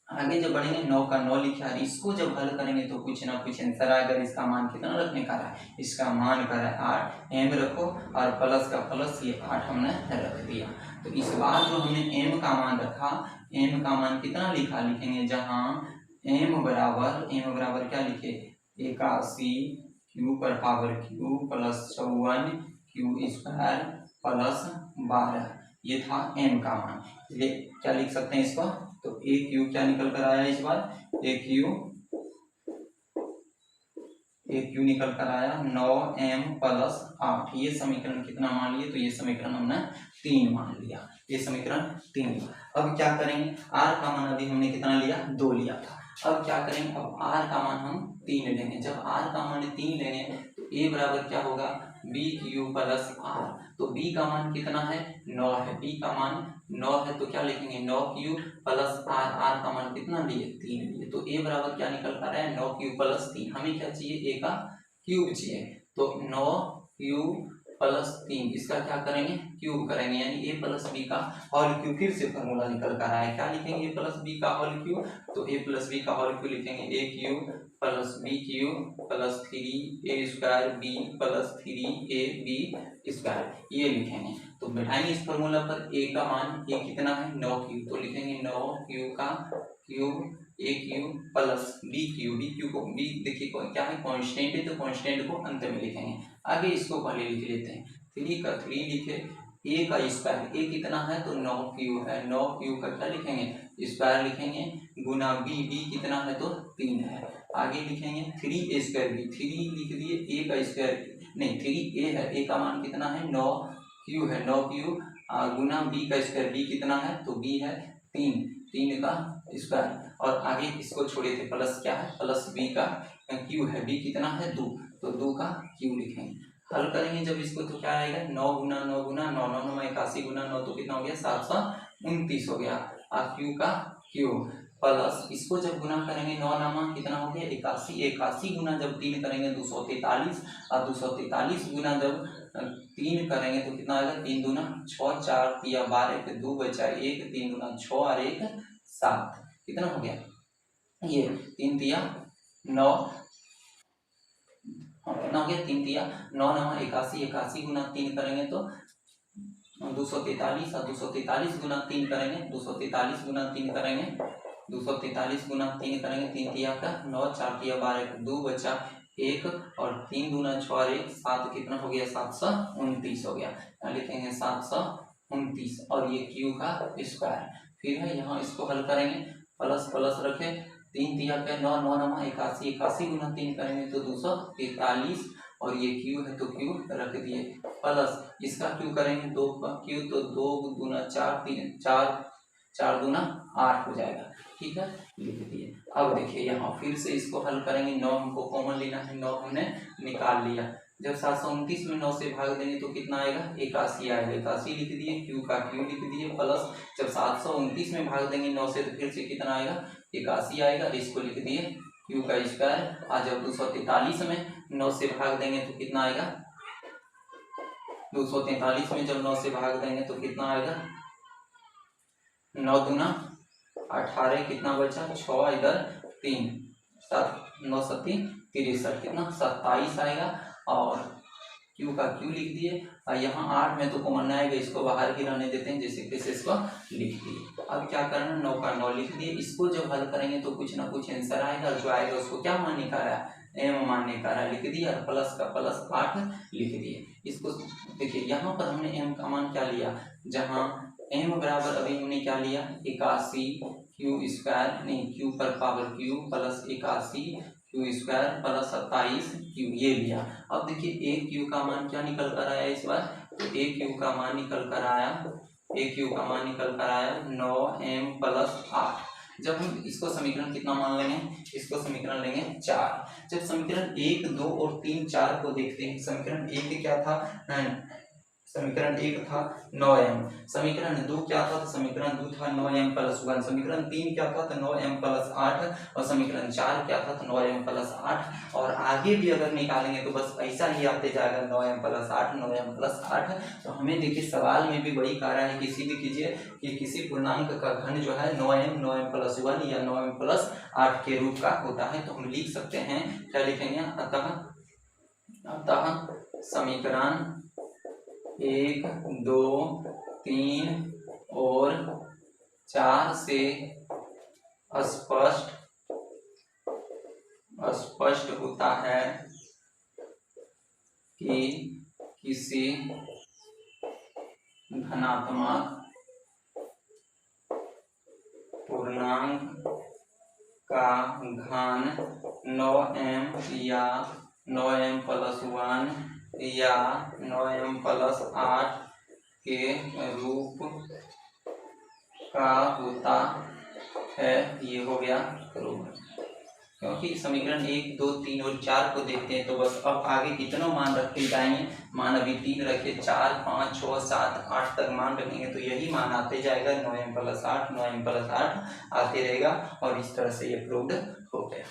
आगे जब बढ़ेंगे 9 का 9 लिखा है, इसको जब हल करेंगे तो कुछ ना कुछ आंसर आएगा, इसका मान कितना रखने का है, इसका मान का है 8, एम रखो और प्लस का प्लस ये 8 हमने रख दिया। तो इस बार जो हमने एम का मान रखा, एम का मान कितना लिखा, लिखेंगे जहाँ एम बराबर क्या लिखे 81 क्यू पर power Q plus 54 Q square plus 12, ये था एम का मान। ये क्या लिख सकते हैं इसको, तो ए क्यू क्या निकल कर आया इस बार, ए क्यू निकल कर आया 9m प्लस 8, ये समीकरण कितना मान लिए, तो ये समीकरण हमने 3 मान लिया, ये समीकरण 3 लिया। अब क्या करेंगे, r का मान अभी हमने कितना लिया 2 लिया था, अब क्या करेंगे, अब r का मान हम 3 लेंगे, जब r का मान 3 लेंगे तो a बराबर क्या होगा बी क्यू प्लस r, तो b का मान कितना है 9 है, b का मान 9 है तो क्या लिखेंगे 9 क्यू प्लस r, r का मान कितना लिए 3 लिए, तो a बराबर क्या निकल कर रहा है 9 क्यू प्लस 3, हमें क्या चाहिए a का क्यूब चाहिए, तो 9 क्यू प्लस 3, इसका क्या करेंगे क्यूब करेंगे, यानी a प्लस बी का होल क्यूब, फिर से फॉर्मूला निकल कर आया है, क्या लिखेंगे a प्लस बी का होल क्यूब, तो a प्लस बी का होल क्यूब लिखेंगे a cube plus b cube plus 3a² b plus 3ab square, ये लिखेंगे। तो बैठाएंगे इस फॉर्मूला पर, a का मान a कितना है 9 क्यूब, तो लिखेंगे 9 क्यूब का cube a cube plus b cube को b देखिए क्या है कांस्टेंट है, तो कांस्टेंट को अंत में लिखेंगे, आगे इसको पहले लिख लेते हैं, 3 का 3 लिखे, a का स्क्वायर, a कितना है तो 9 क्यूब है, 9 क्यूब का क्या लिखेंगे स्क्वायर लिखेंगे, गुना b कितना है तो 3 है, आगे लिखेंगे 3a² b, 3 लिख दिए, a का स्क्वायर नहीं 3a है, a का मान कितना है 9 क्यूब है, 9 क्यूब गुना b का स्क्वायर, b कितना है तो b है 3 का स्क्वायर, और आगे इसको छोड़े थे प्लस क्या है प्लस b का क्यूब है, b कितना है 2, तो 2 का क्यूब लिखेंगे। हल करेंगे जब इसको तो क्या आएगा 9 गुना 9 गुना 9 9 9 81 गुना 9 तो कितना हो गया 729 हो गया, और क्यू का क्यूब प्लस इसको जब गुना करेंगे 9 नामा कितना हो गया 81, 81 गुना जब 3 करेंगे 243, और 243 गुना जब 3 करेंगे तो कितना आएगा 3 दूना 6, 4 3 12, फिर 2 बचा 1, 3 दूना 6 और 1 7, कितना हो गया ये 3 3 9, कितना हो गया 3 3 9 नामा 81, 81 गुना 3 करेंगे तो 243, और 243 गुना 3 करेंगे 243 गुना 3 करेंगे 243 गुना 3 करेंगे, 3 तिया का 9, 4 तिया 12, 2 बचा 1 और 3 दूना 6 और 1 7, कितना हो गया 729 हो गया। यहाँ लिखेंगे 729 और ये क्यू का स्क्वायर। फिर है यहाँ इसको हल करेंगे, प्लस प्लस रखे, 3 तिया का 9, 9 नमा 81, 81 गुना 3 करेंगे तो 243 और ये क्यू है तो क्यू रख दिए, प्लस इसका क्यू करेंगे 2 का क्यू तो 2 दूना 4, 3 4, 4 दूना 8 हो जाएगा। ठीक है, लिख दिए। अब देखिए यहाँ फिर से इसको हल करेंगे, 9 हमको कॉमन लेना है, 9 हमने निकाल लिया। जब 729 में 9 से भाग देंगे तो कितना आएगा 81 आएगा, 81 लिख दिए, क्यू का क्यू लिख दिए, प्लस जब 729 में भाग देंगे 9 से तो फिर से कितना आएगा 81 आएगा, इसको लिख दिए क्यू का स्क्वायर। आज जब 243 में 9 से भाग देंगे तो कितना आएगा, 243 में जब 9 से भाग देंगे तो कितना आएगा, 9 दूना 18, कितना बचा 6, इधर 3, 7 9 7 63, कितना 27 आएगा और क्यू का क्यू लिख दिए। और यहाँ 8 में तो कॉमन आएगा, इसको बाहर ही रहने देते हैं, जैसे कैसे इसको लिख दिए। अब क्या करना, 9 का 9 लिख दिए। इसको जब हल करेंगे तो कुछ ना कुछ आंसर आएगा, जो आएगा उसको क्या मानने का है, एम मानने का है, लिख दिया, और प्लस का प्लस 8 लिख दिए। इसको देखिए यहाँ पर हमने एम का मान क्या लिया, जहाँ एम बराबर अभी हमने क्या लिया 81 क्यू स्क्वायर, नहीं क्यू पर power Q plus 81 Q square plus 27 Q, ये लिया। अब देखिए ए क्यू का मान क्या निकल कर आया इस बार, तो ए क्यू का मान निकल कर आया, ए क्यू का मान निकल कर आया 9m प्लस 8। जब हम इसको समीकरण कितना मान लेंगे, इसको समीकरण लेंगे 4। जब समीकरण 1, 2 और 3, 4 को देखते हैं, समीकरण 1 क्या था, समीकरण 1 था 9m, समीकरण 2 क्या था, तो समीकरण 2 था 9m प्लस 1, समीकरण 3 क्या था तो 9m प्लस 8 और समीकरण 4 क्या था तो 9m प्लस 8। और आगे भी अगर निकालेंगे तो बस ऐसा ही आते जाएगा 9m प्लस 8, 9m प्लस 8। तो हमें देखिए सवाल में भी वही कह रहा है कि सीधे कीजिए कि किसी पूर्णांक का घन जो है 9m प्लस 1 या 9m प्लस 8 के रूप का होता है। तो हम लिख सकते हैं, क्या लिखेंगे, अतः समीकरण 1, 2, 3 और 4 से स्पष्ट होता है कि किसी धनात्मक पूर्णांक का घन 9m या 9m प्लस 1 या 9m प्लस 8 के रूप का होता है। ये हो गया प्रूव, क्योंकि समीकरण 1, 2, 3 और 4 को देखते हैं तो बस अब आगे कितना मान रखते जाएंगे, मान अभी 3 रखे, 4, 5, 6, 7, 8 तक मान रखेंगे तो यही मान आते जाएगा, 9m प्लस 8, 9m प्लस 8 आते रहेगा और इस तरह से ये प्रूव्ड हो गया।